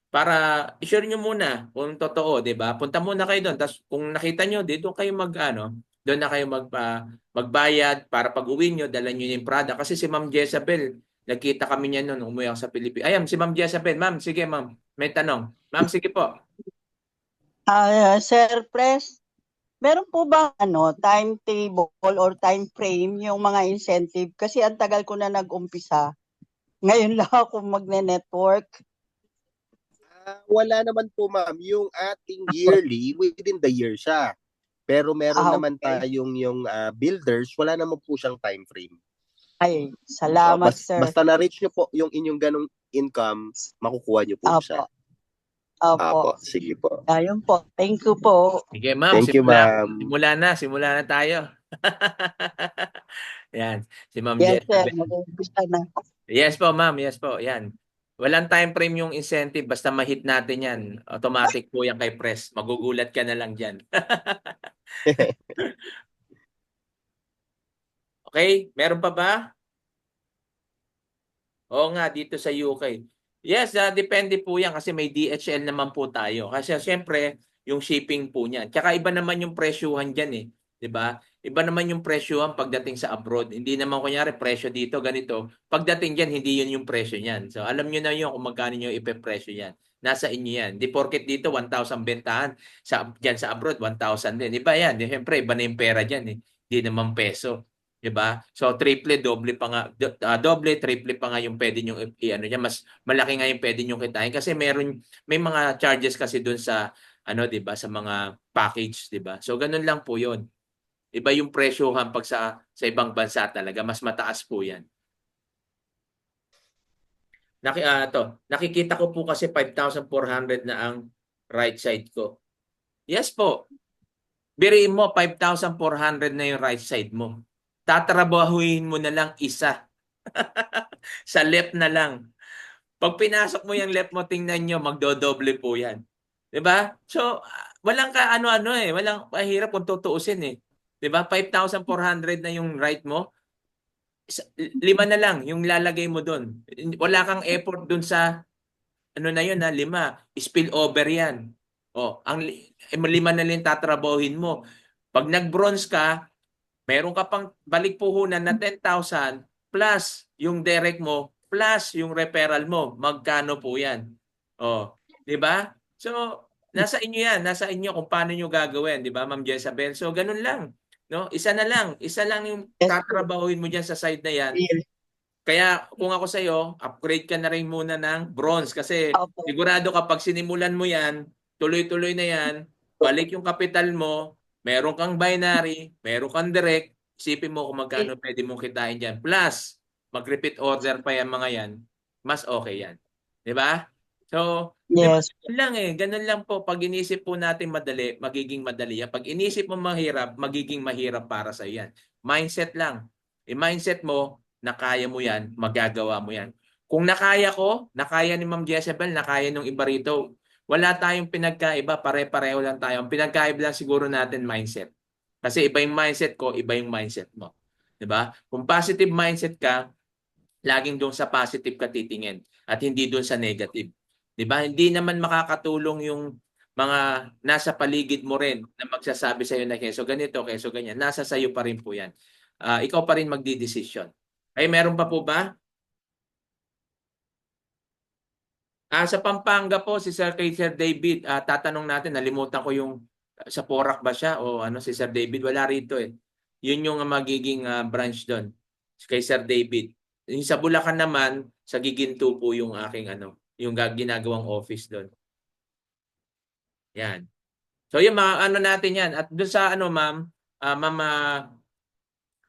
para i-share nyo muna kung totoo, 'di ba? Punta muna kayo doon. Tapos kung nakita nyo, dito kayo doon na kayo magbayad para pag-uwi nyo, dala nyo yung product. Kasi si Ma'am Jezabel, nagkita kami niya noon, umuwi ako sa Pilipinas. Ayan, si Ma'am Jezabel. Ma'am, sige ma'am. May tanong. Ma'am, sige po. Sir Pres, meron po ba timetable or time frame yung mga incentive? Kasi ang tagal ko na nag-umpisa. Ngayon lang ako magne-network. Wala naman po ma'am, yung ating yearly within the year siya. Pero meron naman tayong yung builders, wala naman po siyang time frame. Ay, salamat sir. Basta na-reach nyo po yung inyong ganong income, makukuha nyo po siya. Opo. Sige po. Ayun po. Thank you po. Sige ma'am, Thank you ma'am. Simula na tayo. Yan, si Ma'am Yes sir, Jezabel. mag-umpisa na. Yes po, ma'am. Yes po. Yan. Walang time frame yung incentive. Basta ma-hit natin yan. Automatic po yan kay Press. Magugulat ka na lang dyan. Okay? Meron pa ba? Oo nga, dito sa UK. Yes, depende po yan kasi may DHL naman po tayo. Kasi siyempre, yung shipping po niyan. Tsaka iba naman yung presyuhan dyan eh. 'Di ba? Iba naman yung presyuhan pagdating sa abroad. Hindi naman kunyari presyo dito ganito. Pagdating diyan hindi yun yung presyo niyan. So alam niyo na yun kung magkano niyo ipe-presyo yan. Nasa inyo yan. Di porket dito 1,000 bentahan diyan sa abroad 1,000 din. Iba yan. Di, siyempre iba na yung pera diyan eh. Hindi naman peso. 'Di ba? So triple, doble pa nga, doble, triple pa nga yung pwede nyo ano niya, mas malaki nga yung pwede nyo kitain kasi may mga charges kasi doon sa ano, 'di ba, sa mga package, 'di ba? So ganun lang po 'yon. Iba yung presyohan pag sa ibang bansa talaga, mas mataas po 'yan. Nakikita ko po kasi 5,400 na ang right side ko. Yes po. Biriin mo 5,400 na yung right side mo. Tatrabahuhin mo na lang isa. Sa left na lang. Pag pinasok mo yung left mo, tingnan nyo, magdodoble po yan. 'Di ba? So, walang ka ano-ano eh. Walang mahirap kung tutuusin eh. 'Di ba? 5,400 na yung right mo. Lima na lang yung lalagay mo doon. Wala kang effort doon sa ano na yun na lima. Spill over yan. O, lima na lang tatrabahuhin mo. Pag nag-bronze ka, meron ka pang balik puhunan na 10,000 plus yung direct mo plus yung referral mo. Magkano po yan? O, di ba? So, nasa inyo yan. Nasa inyo kung paano nyo gagawin. Di ba, Ma'am Jezabel? So, ganun lang. No? Isa na lang. Isa lang yung Yes, tatrabahuhin mo dyan sa side na yan. Bill. Kaya kung ako sa'yo, upgrade ka na rin muna ng bronze kasi Opo. sigurado kapag sinimulan mo yan, tuloy-tuloy na yan, balik yung kapital mo, meron kang binary, meron kang direct, isipin mo kung magkano pwede mong kitain dyan. Plus, mag-repeat order pa yan mga yan, mas okay yan. Di ba? So, di ba, Yes. ganun lang eh. Ganun lang po. Pag inisip po natin madali, magiging madali yan. Pag inisip mo mahirap, magiging mahirap para sa yan. Mindset lang. I-mindset mo, na kaya mo yan, magagawa mo yan. Kung nakaya ko, nakaya ni Ma'am Jezebel, nakaya nung iba rito, wala tayong pinagkaiba, pare-pareho lang tayo. Ang pinagkaiba lang siguro natin mindset. Kasi iba yung mindset ko, iba yung mindset mo. 'Di ba? Kung positive mindset ka, laging doon sa positive ka titingin at hindi doon sa negative. 'Di ba? Hindi naman makakatulong yung mga nasa paligid mo rin na magsasabi sa iyo na keso ganito, keso ganyan. Nasa sayo pa rin po 'yan. Ikaw pa rin magdidesisyon. Ay, meron pa po ba? Sa Pampanga po, kay Sir David, tatanong natin, nalimutan ko yung sa Porac ba siya o ano si Sir David, wala rito eh. Yun yung magiging branch doon kay Sir David. Yung sa Bulacan naman, sa Giginto po yung aking ano, yung ginagawang office doon. Yan. So yung ano natin yan. At doon sa ano ma'am,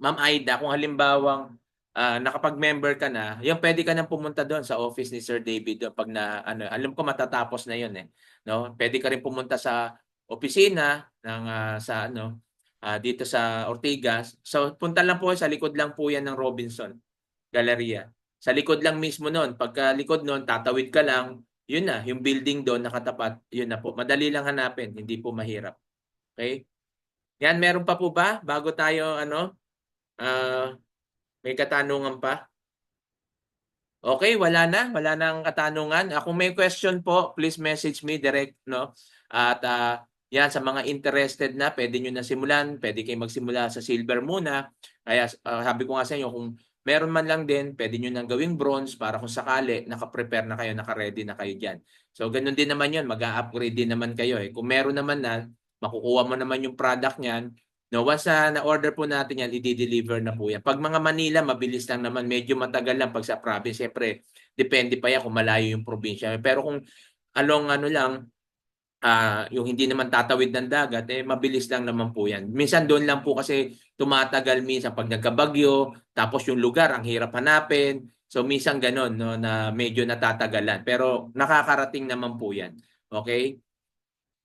Ma'am Aida, kung halimbawang nakapag-member ka na, yung pwede ka nang pumunta doon sa office ni Sir David doon pag na ano, alam ko matatapos na 'yon eh, no? Pwede ka rin pumunta sa opisina ng sa ano dito sa Ortigas. So punta lang po sa likod lang po 'yan ng Robinson Galleria. Sa likod lang mismo noon, pagka likod noon tatawid ka lang, 'yun na, yung building doon nakatapat, 'yun na po. Madali lang hanapin, hindi po mahirap. Okay? Yan, meron pa po ba bago tayo ano may katanungan pa? Okay, wala na. Wala nang katanungan. Kung may question po, please message me direct, no? At yan, sa mga interested na, pwede nyo na simulan. Pwede kayo magsimula sa silver muna. Kaya sabi ko nga sa inyo, kung meron man lang din, pwede nyo nang gawing bronze para kung sakali, naka-prepare na kayo, naka-ready na kayo dyan. So, ganun din naman yun. Mag-a-upgrade din naman kayo. Kung meron naman na, makukuha mo naman yung product niyan. No, once na-order po natin yan, i-deliver na po yan. Pag mga Manila, mabilis lang naman. Medyo matagal lang pag sa province. Siyempre, depende pa yan kung malayo yung probinsya. Pero kung along ano lang, yung hindi naman tatawid ng dagat, mabilis lang naman po yan. Minsan doon lang po kasi tumatagal minsan pag nagkabagyo, tapos yung lugar, ang hirap hanapin. So minsan ganun, no, na medyo natatagalan. Pero nakakarating naman po yan. Okay?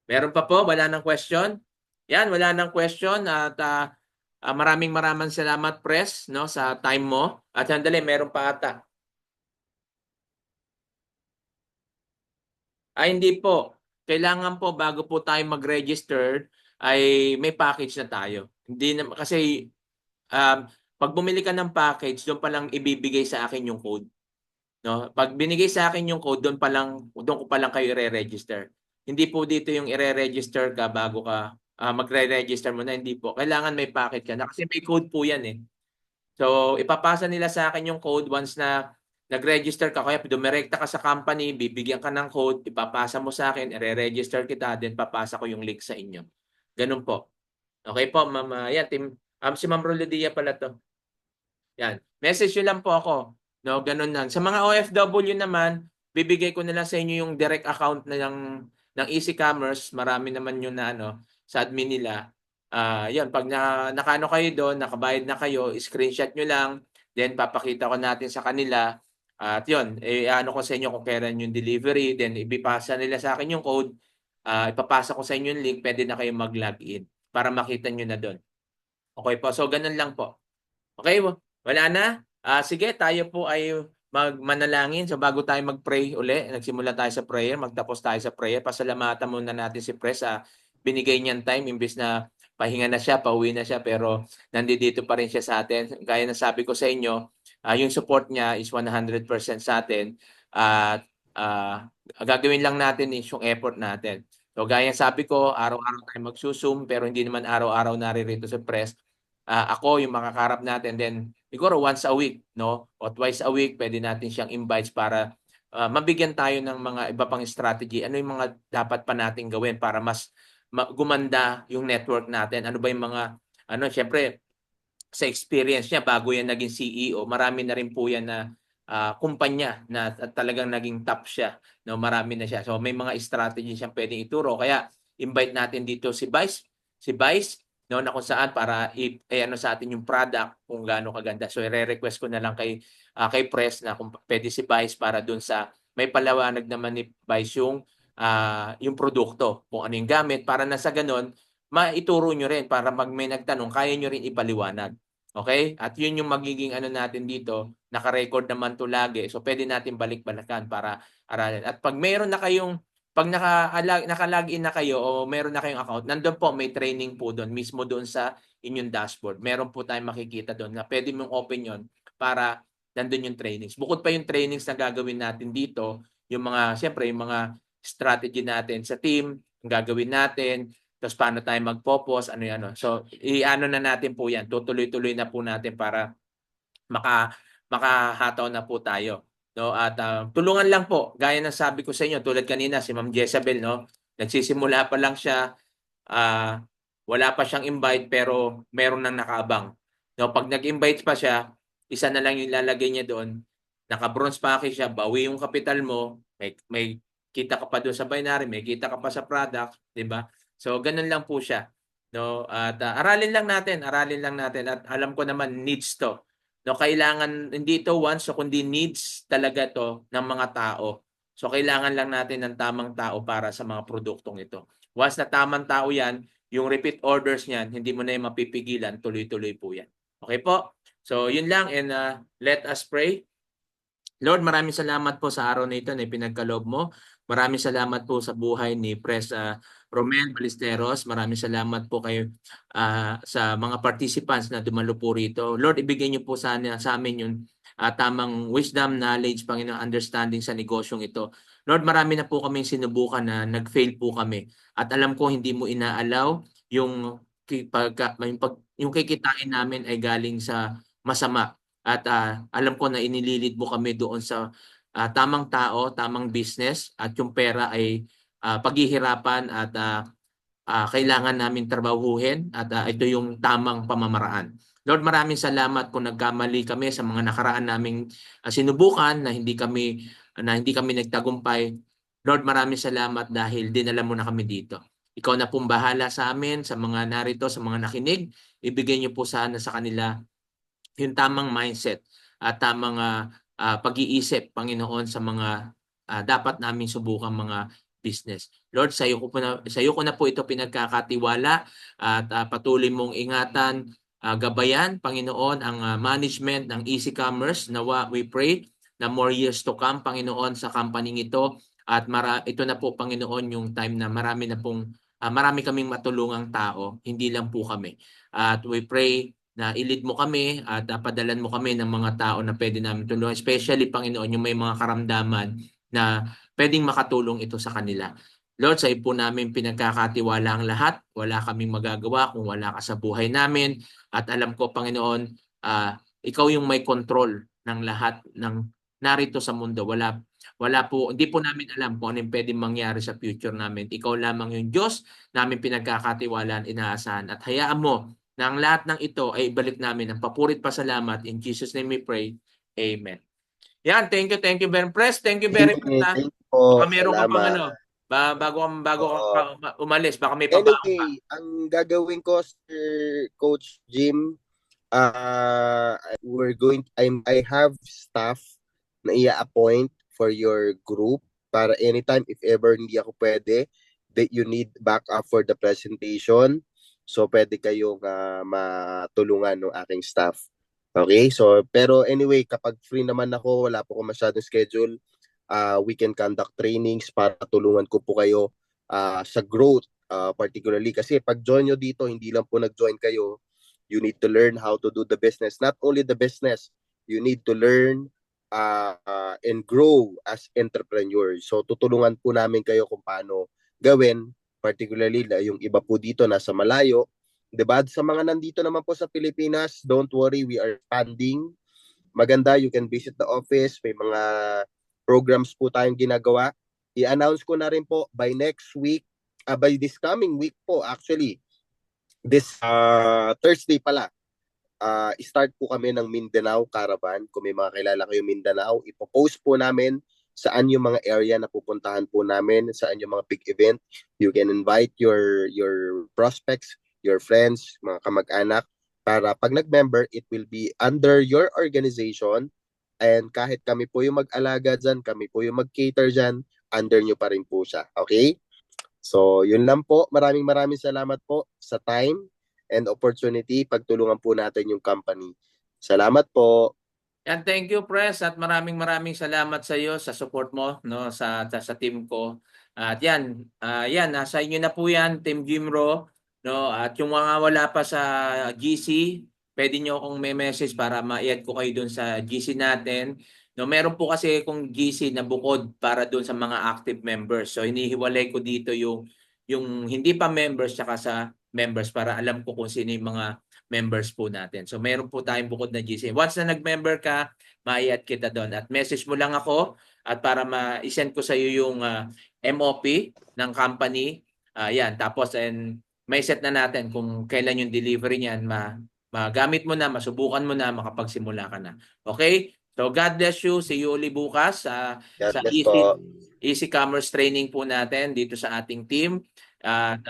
Meron pa po? Wala nang question? Yan, wala nang question at maraming salamat Pres, no, sa time mo. At sandali, meron pa ata. Hindi po. Kailangan po bago po tayo mag-register ay may package na tayo. Hindi na kasi pag bumili ka ng package, doon pa lang ibibigay sa akin yung code. No? Pag binigay sa akin yung code, doon ko pa lang kayo i-register. Hindi po dito yung i-register ka bago ka magre-register mo na, hindi po. Kailangan may packet ka na kasi may code po yan eh. So, ipapasa nila sa akin yung code once na nag-register ka. Kaya dumirekta ka sa company, bibigyan ka ng code, ipapasa mo sa akin, i-register kita, then papasa ko yung link sa inyo. Ganun po. Okay po, ma'am. Yan, si Ma'am Rolodia pala to. Yan. Message nyo lang po ako. No, ganun lang. Sa mga OFW naman, bibigay ko na lang sa inyo yung direct account na ng Easy Commerce. Marami naman yun na sa admin nila. Yan, pag nakano kayo doon, nakabayad na kayo, screenshot nyo lang, then papakita ko natin sa kanila. At yun, ano ko sa inyo kung kailan yung delivery, then ibipasa nila sa akin yung code, ipapasa ko sa inyo yung link, pwede na kayo mag-login para makita nyo na doon. Okay po, so ganun lang po. Okay, wala na? Sige, tayo po ay manalangin. So bago tayo mag-pray uli, nagsimula tayo sa prayer, magtapos tayo sa prayer. Pasalamatan muna natin si Pres sa binigay niyang time, imbis na pahinga na siya, pauwi na siya, pero nandito pa rin siya sa atin. Gaya ng sabi ko sa inyo, yung support niya is 100% sa atin. At gagawin lang natin is yung effort natin. So gaya ng sabi ko, araw-araw tayo magsusum, pero hindi naman araw-araw naririto sa Pres. Ako yung makakarap natin, then siguro once a week, no, o twice a week, pwede natin siyang invites para mabigyan tayo ng mga iba pang strategy. Ano yung mga dapat pa natin gawin para mas gumanda yung network natin? Ano ba yung mga syempre sa experience niya bago yan naging CEO, marami na rin po yan na kumpanya na talagang naging top siya, no, marami na siya. So may mga strategy siyang pwedeng ituro. Kaya invite natin dito si Vice, no, na kung saan para ano sa atin yung product kung gaano kaganda. So i-request ko na lang kay Press na kung pwede si Vice para dun sa may palawanag naman ni Vice yung produkto, kung ano yung gamit, para na sa ganun maituro nyo rin, para may nagtanong kaya nyo rin ipaliwanag. Okay? At yun yung magiging natin dito, naka-record naman to lagi. So pwede natin balik-balikan para aralin. At pag meron na kayong pag naka-login na kayo o meron na kayong account, nandun po may training po doon, mismo doon sa inyong dashboard. Meron po tayong makikita doon na pwede mong open yon para nandun yung trainings. Bukod pa yung trainings na gagawin natin dito, yung siyempre yung mga strategy natin sa team, yung gagawin natin, tapos paano tayo mag-focus, So, i-ano na natin po yan. Tutuloy-tuloy na po natin para makahataw na po tayo. No? At tulungan lang po, gaya ng sabi ko sa inyo, tulad kanina, si Ma'am Jezabel, no? Nagsisimula pa lang siya, wala pa siyang invite, pero meron nang nakaabang. No? Pag nag-invite pa siya, isa na lang yung lalagay niya doon, naka-bronze package siya, bawi yung kapital mo, may kita ka pa doon sa binary, may kita ka pa sa product, di ba? So, ganun lang po siya. No? At aralin lang natin. At alam ko naman, needs to. No, kailangan, hindi ito wants, so kundi needs talaga to ng mga tao. So, kailangan lang natin ng tamang tao para sa mga produktong ito. Once na tamang tao yan, yung repeat orders niyan, hindi mo na yung mapipigilan, tuloy-tuloy po yan. Okay po? So, yun lang, and let us pray. Lord, maraming salamat po sa araw na ito na pinagkaloob mo. Maraming salamat po sa buhay ni Pres Romel Ballesteros. Maraming salamat po kayo sa mga participants na dumalo po rito. Lord, ibigay niyo po sana sa amin yung tamang wisdom, knowledge, Panginoon, understanding sa negosyong ito. Lord, marami na po kaming sinubukan na nag-fail po kami. At alam ko hindi mo inaalaw yung kikitain namin ay galing sa masama. At alam ko na inililid mo kami doon sa tamang tao, tamang business, at yung pera ay paghihirapan at kailangan namin trabahuhin, at ito yung tamang pamamaraan. Lord, maraming salamat kung nagkamali kami sa mga nakaraan naming sinubukan na hindi kami nagtagumpay. Lord, maraming salamat dahil dinala mo na kami dito. Ikaw na pong bahala sa amin, sa mga narito, sa mga nakinig. Ibigay niyo po sana sa kanila yung tamang mindset at tamang pag-iisip, Panginoon, sa mga dapat naming subukan mga business. Lord, sa iyo ko na po ito pinagkakatiwala, at patuloy mong ingatan, gabayan, Panginoon, ang management ng Easy Commerce. Nawa, we pray na more years to come, Panginoon, sa company ito. At ito na po, Panginoon, yung time na marami kaming matulungang tao, hindi lang po kami. At we pray na ilid mo kami at padalan mo kami ng mga tao na pwede namin tulungan. Especially, Panginoon, yung may mga karamdaman na pwedeng makatulong ito sa kanila. Lord, sa iyo po namin pinagkakatiwala ang lahat. Wala kaming magagawa kung wala ka sa buhay namin. At alam ko, Panginoon, ikaw yung may control ng lahat ng narito sa mundo. Hindi po namin alam kung ano yung pwedeng mangyari sa future namin. Ikaw lamang yung Diyos namin pinagkakatiwalaan, inaasahan. At hayaan mo na ang lahat ng ito ay ibalik namin ang papurit pasalamat. In Jesus' name we pray. Amen. Yan, thank you very much. Thank you very much. Ha? Thank you po. Baka meron ka pang Salamat. bago ka Oo. umalis, baka may pabaon ka. Anyway, ang gagawin ko, Sir Coach Jim, I have staff na i-appoint for your group para anytime if ever hindi ako pwede that you need backup for the presentation. So pwede kayong matulungan ng aking staff. Okay? So pero anyway, kapag free naman ako, wala po ko masyadong schedule, we can conduct trainings para tulungan ko po kayo sa growth, particularly kasi pag join nyo dito, hindi lang po nag-join kayo. You need to learn how to do the business. Not only the business, you need to learn and grow as entrepreneurs. So tutulungan po namin kayo kung paano gawin, particularly yung iba po dito nasa malayo. Diba? Sa mga nandito naman po sa Pilipinas, don't worry, we are expanding. Maganda, you can visit the office. May mga programs po tayong ginagawa. I-announce ko na rin po by next week, by this coming week po actually, this Thursday pala, start po kami ng Mindanao Caravan. Kung may mga kilala kayo Mindanao, ipopost po namin saan yung mga area na pupuntahan po namin, saan yung mga big event. You can invite your prospects, your friends, mga kamag-anak, para pag nag-member, it will be under your organization, and kahit kami po yung mag-alaga dyan, kami po yung mag-cater dyan, under nyo pa rin po siya. Okay? So, yun lang po. Maraming salamat po sa time and opportunity. Pagtulungan po natin yung company. Salamat po. Yan, thank you, Pres, at maraming salamat sa iyo sa support mo, no, sa team ko. At yan, nasa inyo na po yan, Team Jimro, no, at yung mga wala pa sa GC, pwede nyo akong may message para ma-add ko kayo dun sa GC natin. No, meron po kasi kung GC na bukod para doon sa mga active members. So hinihiwalay ko dito yung hindi pa members tsaka sa members para alam ko kung sino yung mga members po natin. So meron po tayong bukod na GC. Once na nag-member ka, ma-add kita doon. At message mo lang ako at para ma-send ko sa iyo yung MOP ng company. Yan, tapos may set na natin kung kailan yung delivery niyan, magamit mo na, masubukan mo na, makapagsimula ka na. Okay? So God bless you. See you uli bukas sa bless po. Easy Commerce training po natin dito sa ating team. At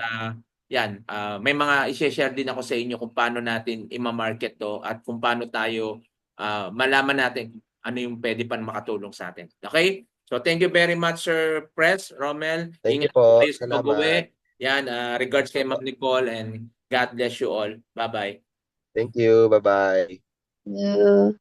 yan, may mga i-share din ako sa inyo kung paano natin i-market to at kung paano tayo malaman natin ano yung pwede pa makatulong sa atin. Okay? So thank you very much, Sir Pres, Romel. Thank you Ingat po. kayo sa Salamat. pag-uwi. Yan, regards kay Ma'am Nicole and God bless you all. Bye-bye. Thank you. Bye-bye. Yeah.